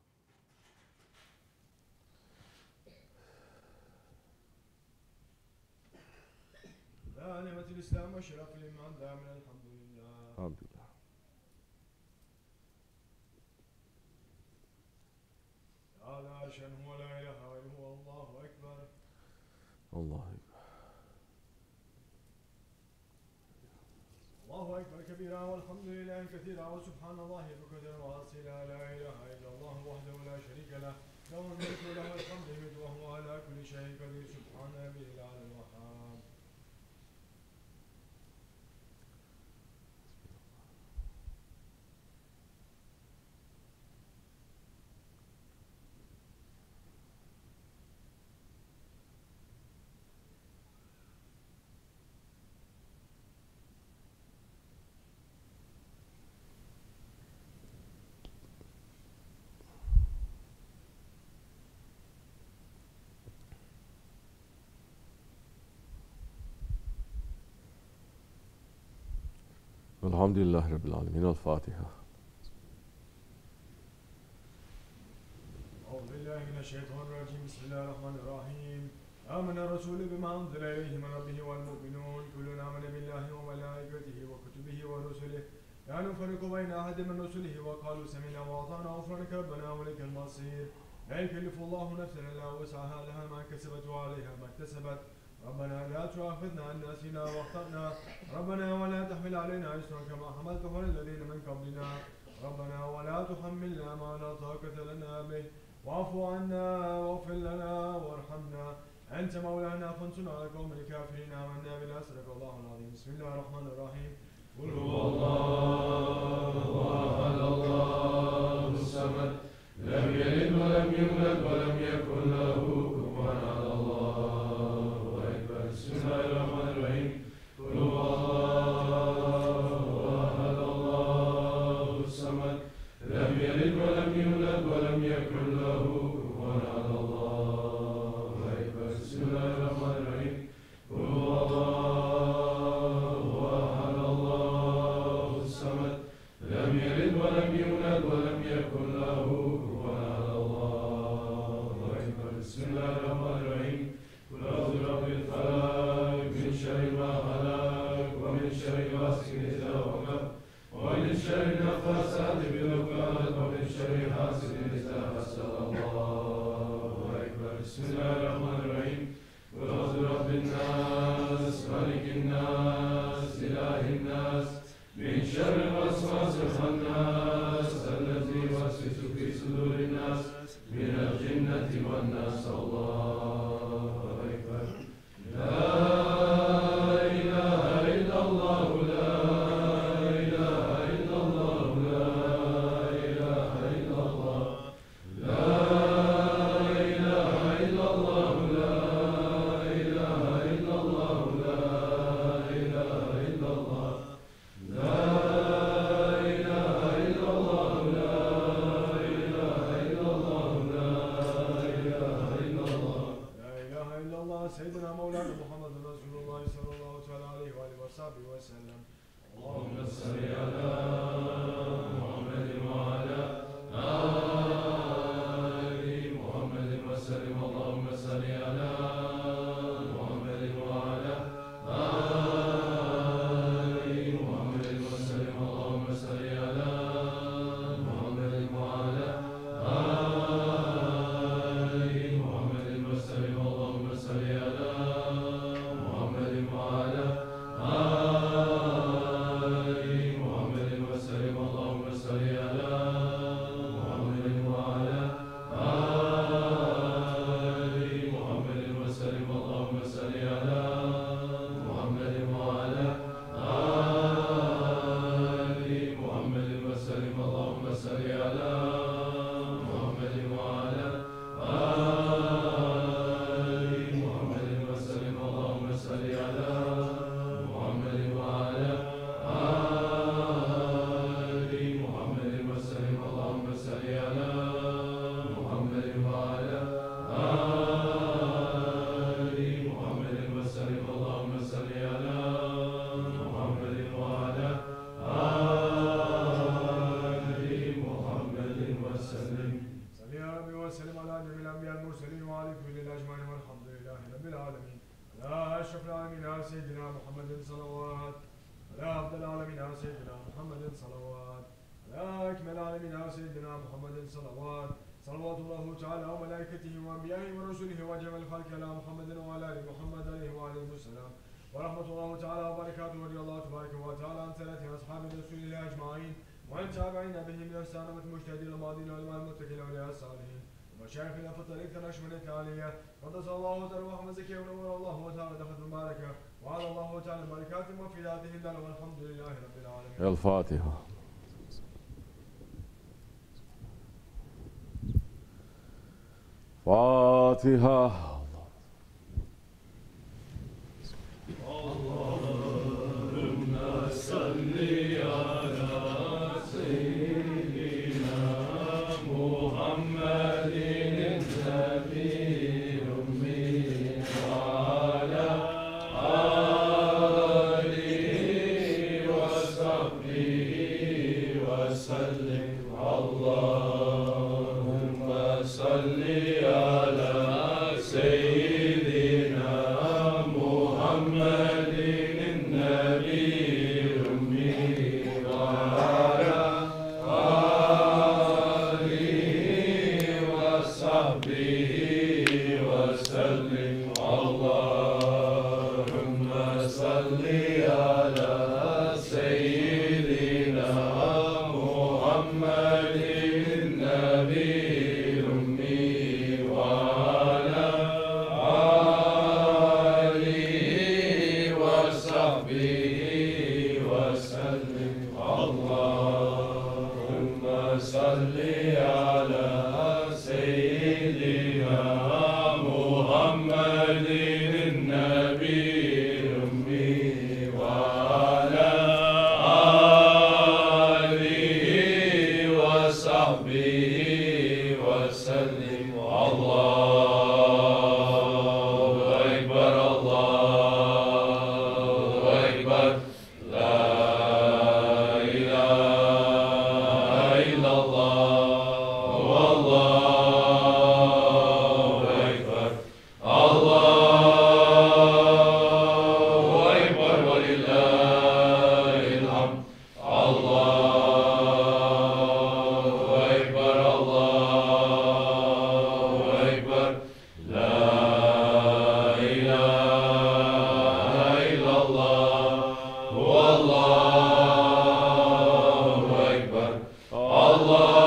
لا نعمة الإسلام وشرف الإيمان دائما الحمد لله. الحمد لله. لا شأنه ولا إله غيره الله أكبر. الله أكبر. الله أكبر كبيرا والحمد لله كثيرا وسبحان الله بكثير وأصيلا. لا إله إلا الله وحده لا شريك له له الملك وله الحمد وهو على كل شيء قدير. سبحان ربي الأعلى الوهاب. الحمد لله رب العالمين. الفاتحة. أعوذ بالله من الشيطان الرجيم. بسم الله الرحمن الرحيم. آمن الرسول بما أنزل إليه من ربه والمؤمنون كل آمن بالله وملائكته وكتبه ورسله لا نفرق بين أحد من رسله وقالوا سمعنا وأطعنا غفرانك ربنا وإليك المصير. لا يكلف الله نفسا إلا وسعها لها ما كسبت وعليها ما اكتسبت. ربنا لا تؤاخذنا إن نسينا واخطأنا. ربنا ولا تحمل علينا إصرا كما حملته على الذين من قبلنا. ربنا ولا تحملنا ما لا طاقة لنا به. واعف عنا واغفر لنا وارحمنا أنت مولانا فانصرنا على القوم الكافرين. آمنا بالله صدق الله العظيم. بسم الله الرحمن الرحيم. قل هو الله أحد الله الصمد لم يلد ولم يولد ولم يكن له كفوا أحد. الله أكبر. بسم الله الرحمن الرحيم. قل هو الله أحد الله الصمد لم يلد ولم يولد ولم يكن له كفوا أحد. الله أكبر. بسم الله الرحمن الرحيم. قل هو الله أحد الله الصمد لم يلد ولم يولد ولم يكن له كفوا أحد. الله أكبر. بسم الله الرحمن الرحيم. قل أعوذ برب الفلق من شر ما خلق ومن شر غاسق إذا وقب ومن شر النفاثات في العقد ومن شر حاسد إذا حسد. الله أكبر. بسم الله الرحمن الرحيم. قل أعوذ برب الناس ملك الناس إله الناس من شر الوسواس الخناس الذي يوسوس في صدور الناس من الجنة والناس. الله أكبر. لا إله إلا الله. لا إله إلا الله. لا إله إلا الله. لا إله إلا الله. لا إله إلا الله. لا إله إلا الله. لا إله إلا الله. لا إله إلا الله. لا إله إلا الله. لا إله إلا الله. سيدنا مولانا محمد رسول الله صلى الله تعالى عليه وآله وصحبه وسلم. اللهم صل على محمد وعلى آل محمد وسلم. اللهم صل على محمد وعلى آل محمد وسلم. اللهم صل على محمد وعلى آل محمد وسلم. اللهم صل على محمد وعلى آل محمد وسلم. اللهم صل على محمد وعلى آل وعلى كل الأجمعين والحمد لله رب العالمين. على أشرف العالمين سيدنا محمد صلوات. على أفضل العالمين سيدنا محمد صلوات. على أكمل العالمين سيدنا محمد صلوات. صلوات الله تعالى وملائكته وأنبيائه ورسله وجميع الخلق على محمد وعلى آل محمد عليه وعليه السلام. ورحمة الله تعالى وبركاته ورضي الله تبارك وتعالى عن سادة أصحاب رسول الله أجمعين وعن تابعين بهم بإحسان والمجتهدين الماضين والإمام المتقين والأولياء الصالحين ومشايخنا في الطريق الأشمل العالية قدس الله تعالى وزكي ونور الله تعالى دخل المباركة وعلى الله تعالى البركات وفي هذه الله والحمد لله رب العالمين. الفاتحة. فاتحة. اللهم صل على سيدنا محمد النبي الأمي وعلى آله وصحبه وسلم. اللهم صل على سيدنا محمد النبي الأمي وعلى آله وصحبه وسلم. اللهم صل على سيدنا محمد النبي الأمي وعلى آله وصحبه وسلم. اللهم صل على سيدنا محمد النبي الأمي وعلى آله وصحبه وسلم. الله أكبر الله أكبر لا إله إلا الله والله أكبر. الله أكبر ولله الحمد. الله أكبر الله أكبر لا إله إلا الله والله أكبر. الله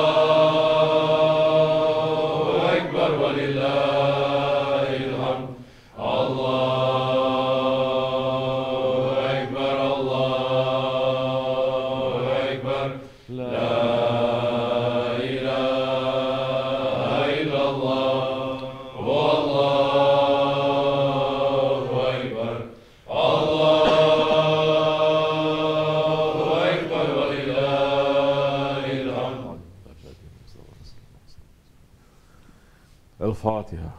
أكبر ولله الحمد. الله أكبر الله أكبر لا إله إلا الله والله أكبر. الله أكبر ولله الحمد. الفاتحة.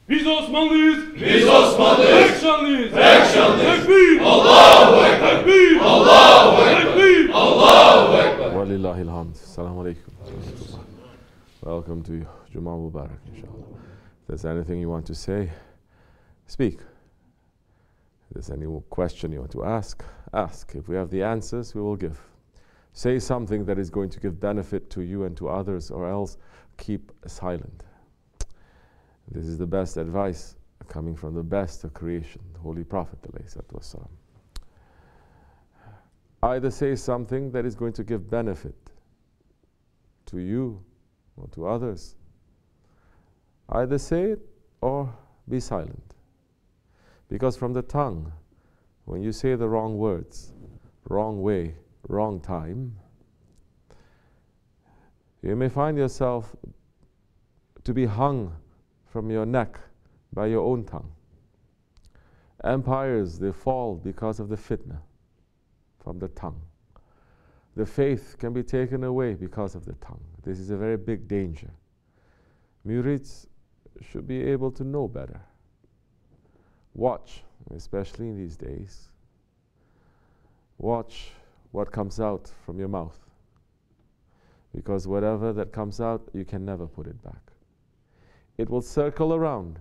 Biz Osmanlıyız. Biz Osmanlıyız. Tek şanlıyız. Tek şanlıyız. Tekbir. Allahu Ekber. Tekbir. Allahu Ekber. Tekbir. Allahu Ekber. Walillahi alhamd. Assalamu alaikum. Welcome to Jummah Mubarak, inshallah. If there's anything you want to say, speak. If there's any question you want to ask, ask. If we have the answers, we will give. Say something that is going to give benefit to you and to others, or else keep silent. This is the best advice coming from the best of creation, the Holy Prophet ﷺ. Either say something that is going to give benefit to you or to others. Either say it or be silent. Because from the tongue, when you say the wrong words, wrong way, wrong time, you may find yourself to be hung from your neck by your own tongue. Empires, they fall because of the fitna from the tongue. The faith can be taken away because of the tongue. This is a very big danger. Murids should be able to know better. Watch, especially in these days. Watch what comes out from your mouth. Because whatever that comes out, you can never put it back. It will circle around,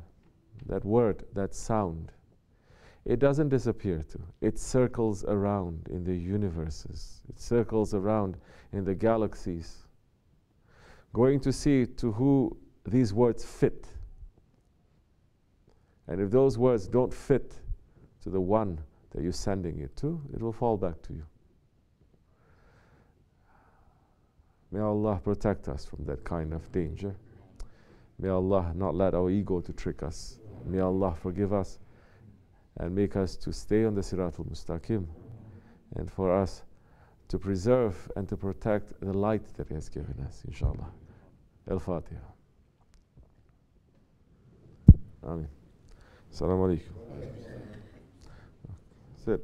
that word, that sound. It doesn't disappear too. It circles around in the universes. It circles around in the galaxies. Going to see to who these words fit. And if those words don't fit to the one that you're sending it to, it will fall back to you. May Allah protect us from that kind of danger. May Allah not let our ego to trick us. May Allah forgive us and make us to stay on the Siratul Mustaqim, and for us to preserve and to protect the light that He has given us, inshallah. Al-Fatiha. Amen. Assalamu alaikum. Sit.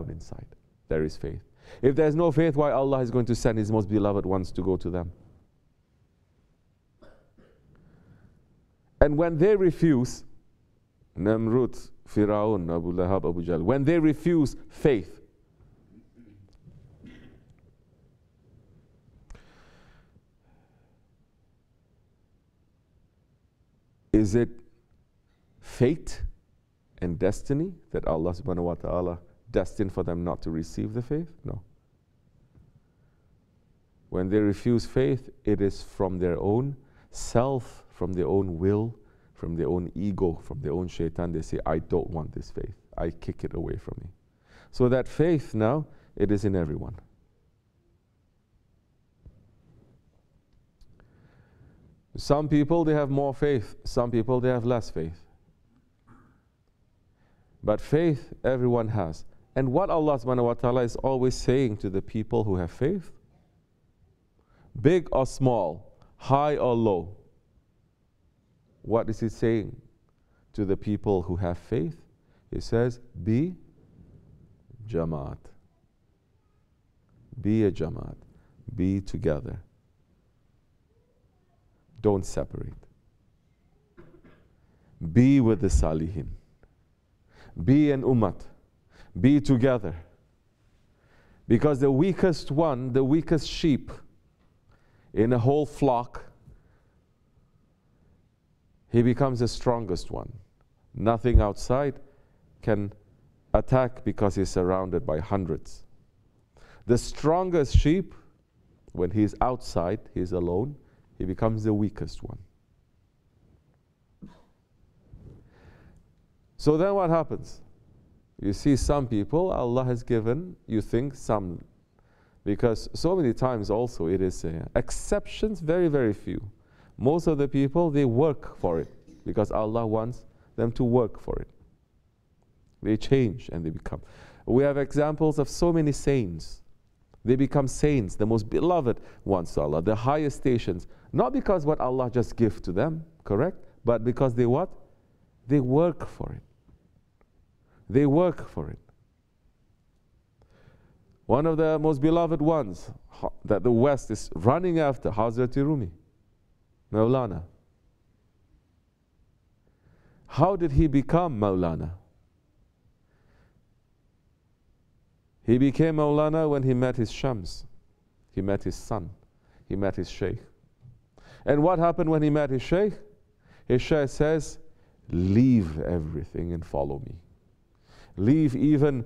inside. There is faith. If there's no faith, why Allah is going to send His most beloved ones to go to them? And when they refuse, Namrud, Firaun, Abu Lahab, Abu Jahl, when they refuse faith, is it fate and destiny that Allah subhanahu wa ta'ala destined for them not to receive the faith? No. When they refuse faith, it is from their own self, from their own will, from their own ego, from their own shaitan. They say, I don't want this faith. I kick it away from me. So that faith now, it is in everyone. Some people, they have more faith. Some people, they have less faith. But faith, everyone has. And what Allah subhanahu wa ta'ala is always saying to the people who have faith, big or small, high or low, what is He saying to the people who have faith? He says, be Jamaat. Be a Jamaat. Be together. Don't separate. Be with the Salihin. Be an Ummat. Be together. Because the weakest one, the weakest sheep in a whole flock, he becomes the strongest one. Nothing outside can attack because he's surrounded by hundreds. The strongest sheep, when he's outside, he's alone, he becomes the weakest one. So then what happens? You see some people, Allah has given, you think some, because so many times also it is exceptions, very, very few. Most of the people, they work for it because Allah wants them to work for it. They change and they become. We have examples of so many saints. They become saints, the most beloved ones to Allah, the highest stations. Not because what Allah just gives to them, correct? But because they what? They work for it. They work for it. One of the most beloved ones that the West is running after, Hazrat Rumi, Maulana. How did he become Maulana? He became Maulana when he met his Shams. He met his son. He met his Shaykh. And what happened when he met his Shaykh? His Shaykh says, leave everything and follow me. Leave even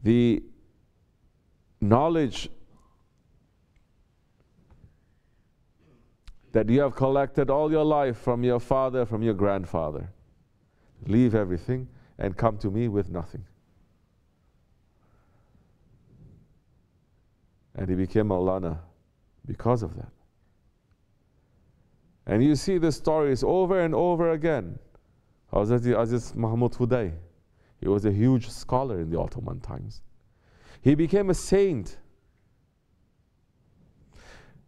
the knowledge that you have collected all your life from your father, from your grandfather. Leave everything and come to me with nothing. And he became Maulana because of that. And you see the stories over and over again. Hazrat Aziz Mahmud Huday, he was a huge scholar in the Ottoman times. He became a saint.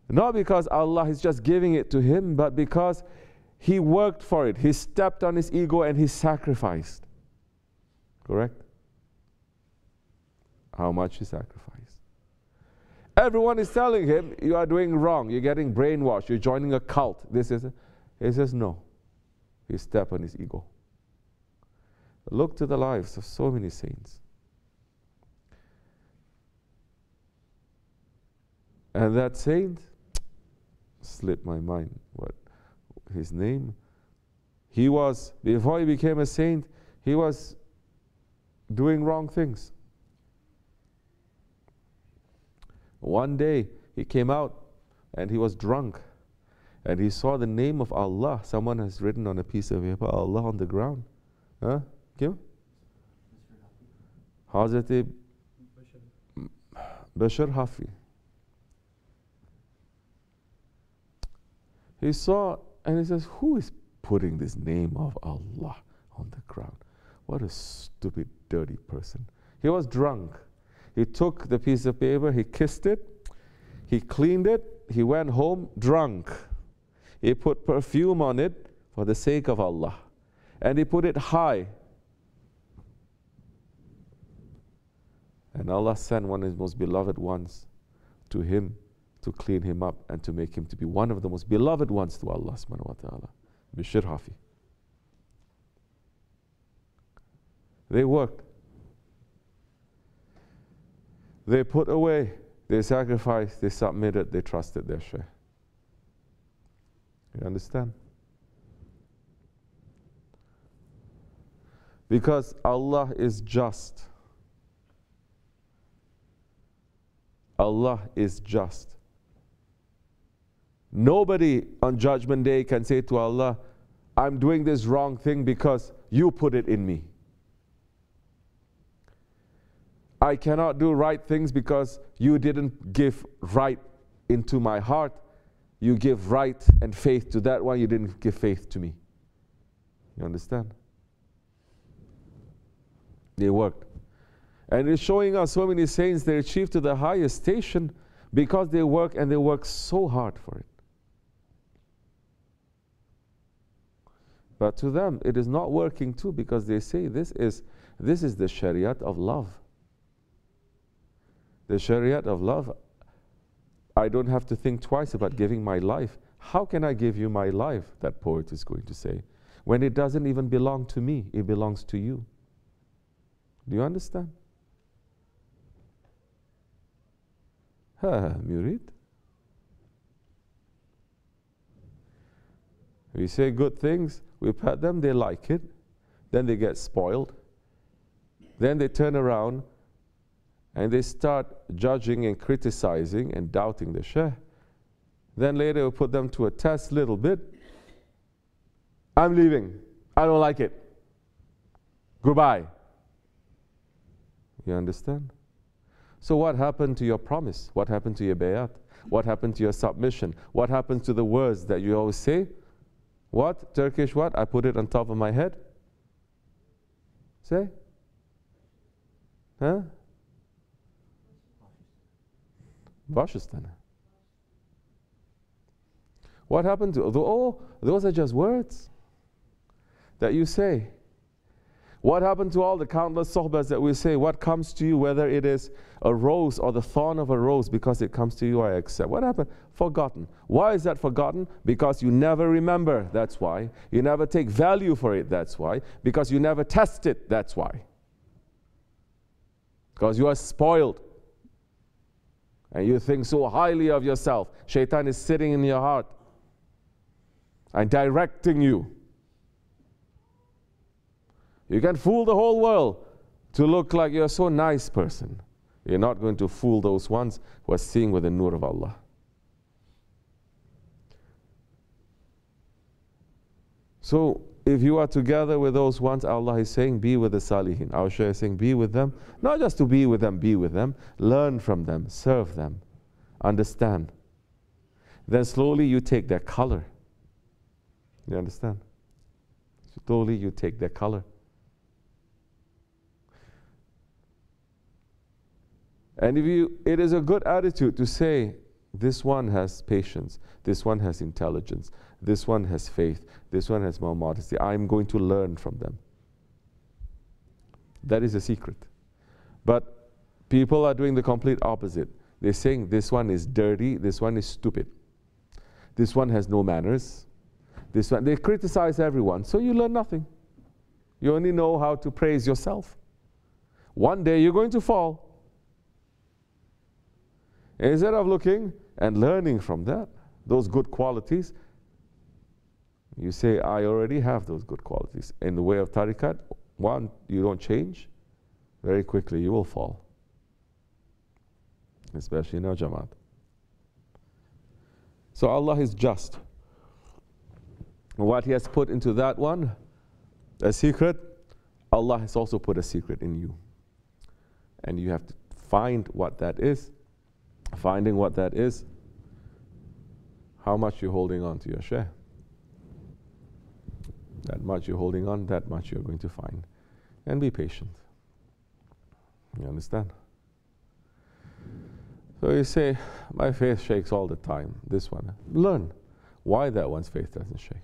Not because Allah is just giving it to him, but because he worked for it. He stepped on his ego and he sacrificed. Correct? How much he sacrificed. Everyone is telling him, you are doing wrong, you're getting brainwashed, you're joining a cult. He says no. He stepped on his ego. Look to the lives of so many saints. And that saint, slipped my mind, what his name? He was, before he became a saint, he was doing wrong things. One day, he came out and he was drunk. And he saw the name of Allah. Someone has written on a piece of paper, Allah on the ground. Huh? Kim? Hazrat Bashar Hafi. He saw and he says, who is putting this name of Allah on the ground? What a stupid, dirty person. He was drunk. He took the piece of paper, he kissed it, he cleaned it, he went home drunk. He put perfume on it for the sake of Allah. And he put it high. And Allah sent one of His most beloved ones to him to clean him up and to make him to be one of the most beloved ones to Allah subhanahu wa ta'ala. Bishir Hafi. They worked. They put away, they sacrificed, they submitted, they trusted their Shaykh. You understand? Because Allah is just. Allah is just. Nobody on Judgment Day can say to Allah, I'm doing this wrong thing because you put it in me. I cannot do right things because you didn't give right into my heart. You give right and faith to that one, you didn't give faith to me. You understand? They worked. And it's showing us so many saints, they achieve to the highest station because they work, and they work so hard for it. But to them, it is not working too, because they say this is the Shariat of love. The Shariat of love, I don't have to think twice about giving my life. How can I give you my life, that poet is going to say, when it doesn't even belong to me, it belongs to you. Do you understand? Murid. We say good things, we pat them, they like it, then they get spoiled, then they turn around and they start judging and criticizing and doubting the Shaykh. Then later we put them to a test a little bit. I'm leaving, I don't like it, goodbye. You understand? So what happened to your promise? What happened to your bayat? What happened to your submission? What happens to the words that you always say? What? Turkish what? I put it on top of my head? Say? Huh? Başüstüne. What happened to, oh, those are just words that you say. What happened to all the countless sohbahs that we say? What comes to you, whether it is a rose or the thorn of a rose, because it comes to you, I accept. What happened? Forgotten. Why is that forgotten? Because you never remember, that's why. You never take value for it, that's why. Because you never test it, that's why. Because you are spoiled. And you think so highly of yourself. Shaitan is sitting in your heart and directing you. You can fool the whole world to look like you're a so nice person. You're not going to fool those ones who are seeing with the nur of Allah. So if you are together with those ones, Allah is saying, be with the Salihin. Our Shaykh is saying, be with them. Not just to be with them, be with them. Learn from them, serve them, understand. Then slowly you take their color. You understand? Slowly you take their color. And it is a good attitude to say, this one has patience, this one has intelligence, this one has faith, this one has more modesty. I'm going to learn from them. That is a secret. But people are doing the complete opposite. They're saying this one is dirty, this one is stupid. This one has no manners. This one, they criticize everyone, so you learn nothing. You only know how to praise yourself. One day you're going to fall. Instead of looking and learning from that, those good qualities, you say, I already have those good qualities. In the way of tariqat, one, you don't change, very quickly you will fall. Especially in our Jamaat. So Allah is just. What He has put into that one, a secret, Allah has also put a secret in you. And you have to find what that is. Finding what that is, how much you're holding on to your Shaykh. That much you're holding on, that much you're going to find. And be patient. You understand? So you say, my faith shakes all the time. This one. Learn why that one's faith doesn't shake.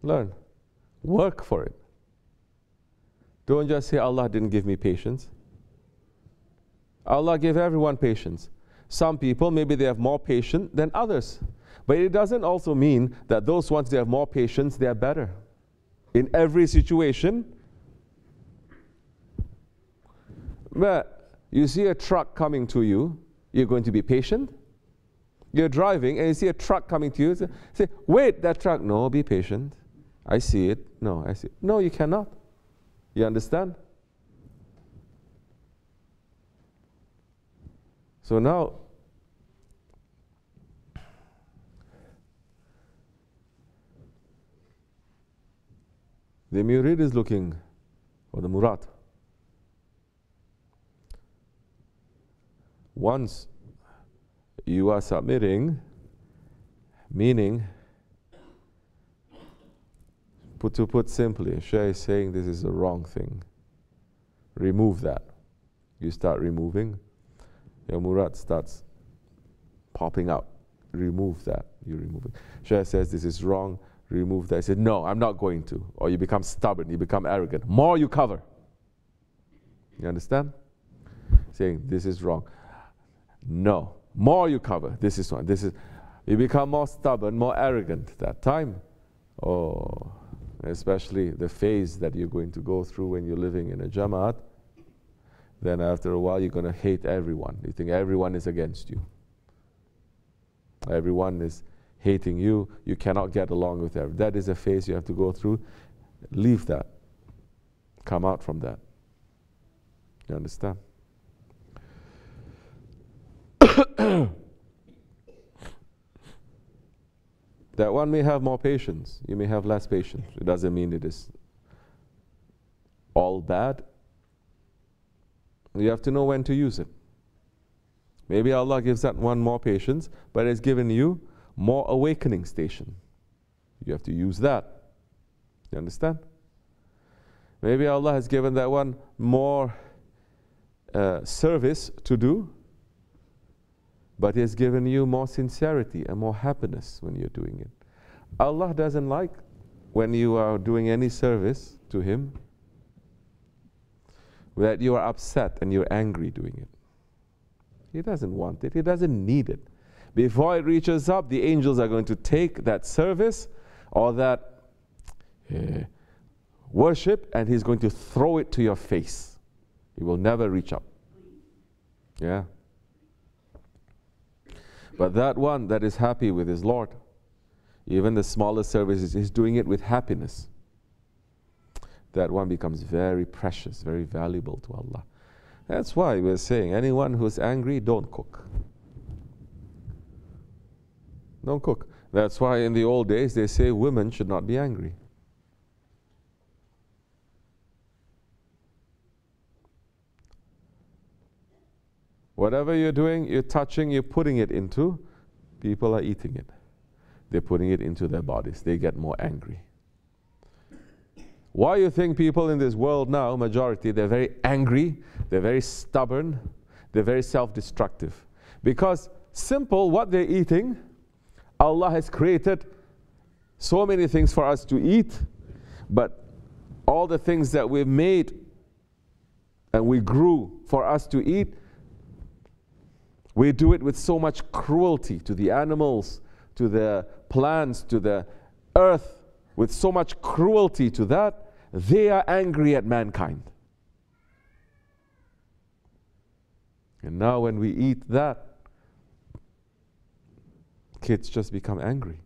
Learn. Work for it. Don't just say, Allah didn't give me patience. Allah gave everyone patience. Some people, maybe they have more patience than others. But it doesn't also mean that those ones, they have more patience, they are better. In every situation, but you see a truck coming to you, you're going to be patient. You're driving and you see a truck coming to you, say, wait, that truck. No, be patient. I see it. No, I see it. No, you cannot. You understand? So now, the murid is looking for the murad. Once you are submitting, meaning, to put simply, Shaykh is saying this is the wrong thing. Remove that. You start removing, your murad starts popping out. Remove that. You remove it. Shaykh says this is wrong. Remove that. I said, no, I'm not going to. Or you become stubborn, you become arrogant. More you cover. You understand? Saying this is wrong. No. More you cover. This is wrong. This is. You become more stubborn, more arrogant that time. Oh, especially the phase that you're going to go through when you're living in a Jamaat. Then after a while you're going to hate everyone. You think everyone is against you. Everyone is hating you. You cannot get along with everyone. That is a phase you have to go through. Leave that. Come out from that. You understand? That one may have more patience. You may have less patience. It doesn't mean it is all bad. You have to know when to use it. Maybe Allah gives that one more patience, but it's given you more awakening station. You have to use that. You understand? Maybe Allah has given that one more service to do, but He has given you more sincerity and more happiness when you're doing it. Allah doesn't like when you are doing any service to Him that you are upset and you're angry doing it. He doesn't want it. He doesn't need it. Before it reaches up, the angels are going to take that service or that worship, and He's going to throw it to your face. It will never reach up. Yeah. But that one that is happy with his Lord, even the smallest services, is doing it with happiness. That one becomes very precious, very valuable to Allah. That's why we're saying, anyone who's angry, don't cook. Don't cook. That's why in the old days they say women should not be angry. Whatever you're doing, you're touching, you're putting it into, people are eating it. They're putting it into their bodies. They get more angry. Why you think people in this world now, majority, they're very angry, they're very stubborn, they're very self-destructive? Because simple, what they're eating, Allah has created so many things for us to eat, but all the things that we've made and we grew for us to eat, we do it with so much cruelty to the animals, to the plants, to the earth, with so much cruelty to that, they are angry at mankind. And now when we eat that, kids just become angry.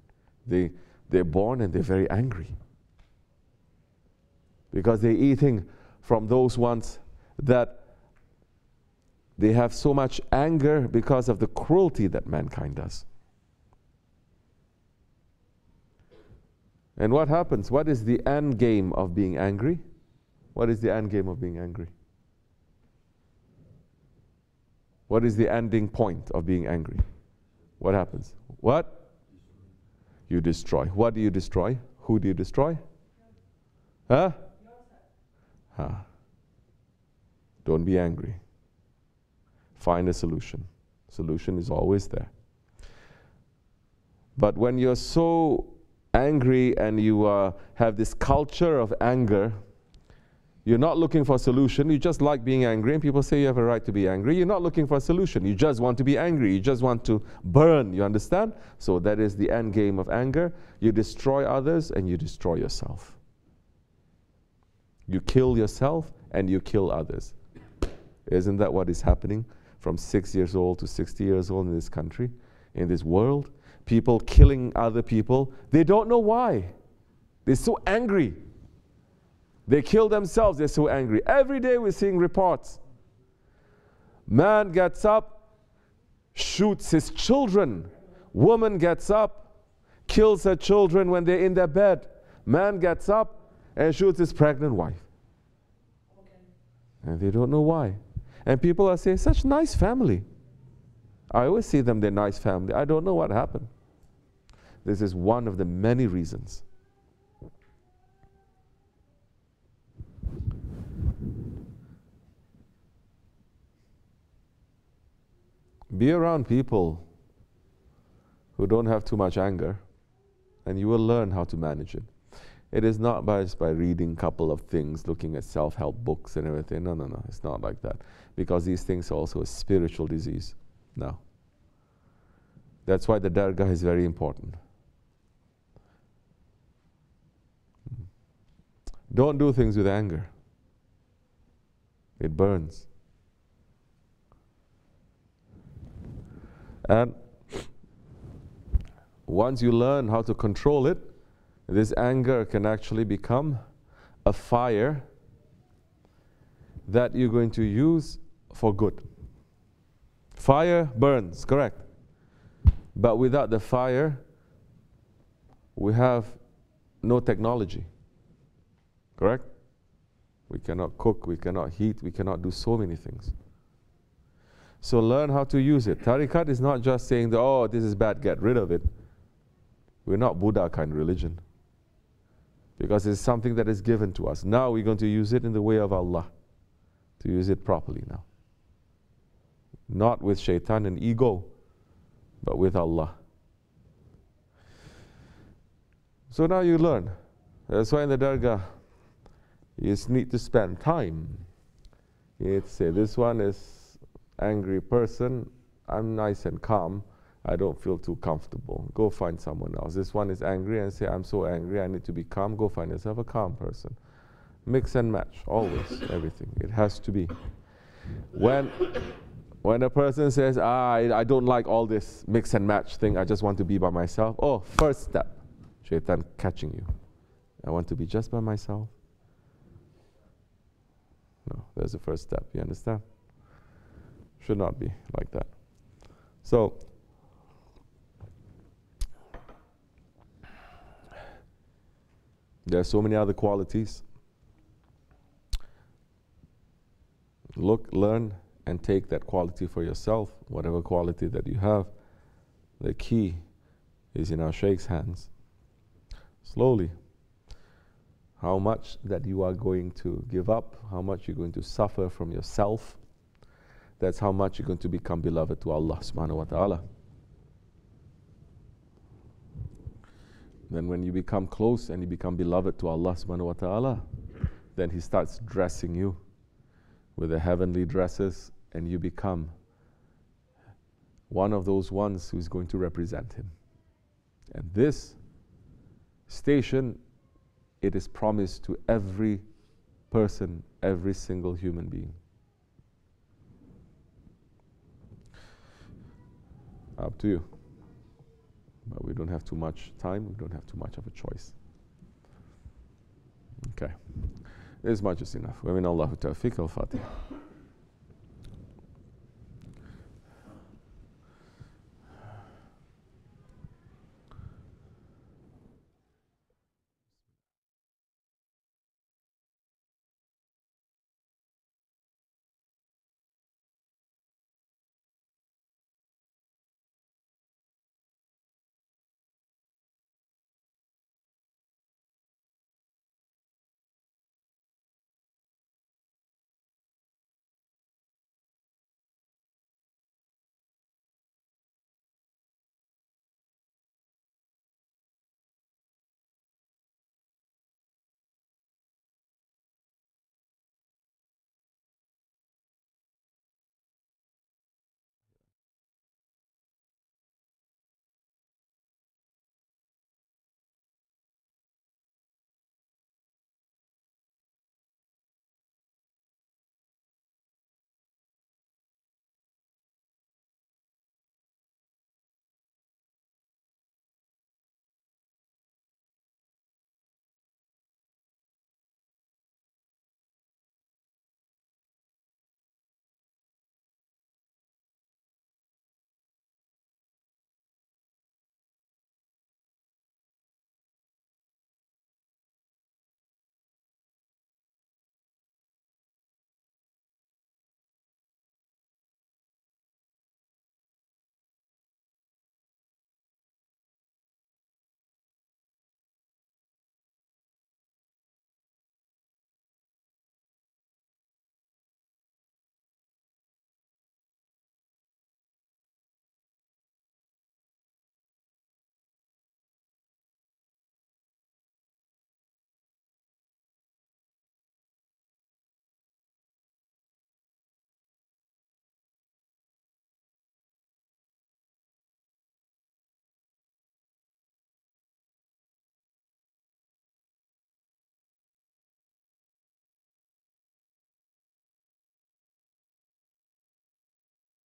They're born and they're very angry. Because they're eating from those ones that they have so much anger because of the cruelty that mankind does. And what happens? What is the end game of being angry? What is the end game of being angry? What is the ending point of being angry? What happens? What? You destroy. What do you destroy? Who do you destroy? Huh? Don't be angry. Find a solution. Solution is always there. But when you're so angry and you have this culture of anger, You're not looking for a solution. You just like being angry, and people say you have a right to be angry. You're not looking for a solution. You just want to be angry. You just want to burn. You understand? So that is the end game of anger. You destroy others and you destroy yourself. You kill yourself and you kill others. Isn't that what is happening from 6 years old to 60 years old in this country, in this world? People killing other people. They don't know why. They're so angry. They kill themselves, they're so angry. Every day we're seeing reports. Man gets up, shoots his children. Woman gets up, kills her children when they're in their bed. Man gets up and shoots his pregnant wife. And they don't know why. And people are saying, such nice family. I always see them, they're nice family. I don't know what happened. This is one of the many reasons. Be around people who don't have too much anger, and you will learn how to manage it. It is not just by reading a couple of things, looking at self-help books and everything. No, no, no, it's not like that. Because these things are also a spiritual disease. No. That's why the Dergah is very important. Don't do things with anger. It burns. And once you learn how to control it, this anger can actually become a fire that you're going to use for good. Fire burns, correct. But without the fire, we have no technology, correct? We cannot cook, we cannot heat, we cannot do so many things. So learn how to use it. Tariqat is not just saying, that, oh, this is bad, get rid of it. We're not Buddha kind of religion. Because it's something that is given to us. Now we're going to use it in the way of Allah. To use it properly now. Not with shaitan and ego, but with Allah. So now you learn. That's why in the Dergah, you just need to spend time. You need to say, this one is angry person, I'm nice and calm, I don't feel too comfortable. Go find someone else. This one is angry and say, I'm so angry, I need to be calm. Go find yourself a calm person. Mix and match, always, everything. It has to be. When a person says, I don't like all this mix and match thing, I just want to be by myself. Oh, first step, shaitan catching you. I want to be just by myself. No, there's the first step, you understand? Should not be like that. So, there are so many other qualities. Look, learn, and take that quality for yourself, whatever quality that you have. The key is in our Shaykh's hands. Slowly. How much that you are going to give up, how much you're going to suffer from yourself, that's how much you're going to become beloved to Allah subhanahu wa ta'ala. Then when you become close and you become beloved to Allah subhanahu wa ta'ala, then He starts dressing you with the heavenly dresses, and you become one of those ones who's going to represent Him. And this station, it is promised to every person, every single human being. Up to you. But we don't have too much time, we don't have too much of a choice. Okay. This much is enough. Wa min Allahu tawfiq al-Fatiha.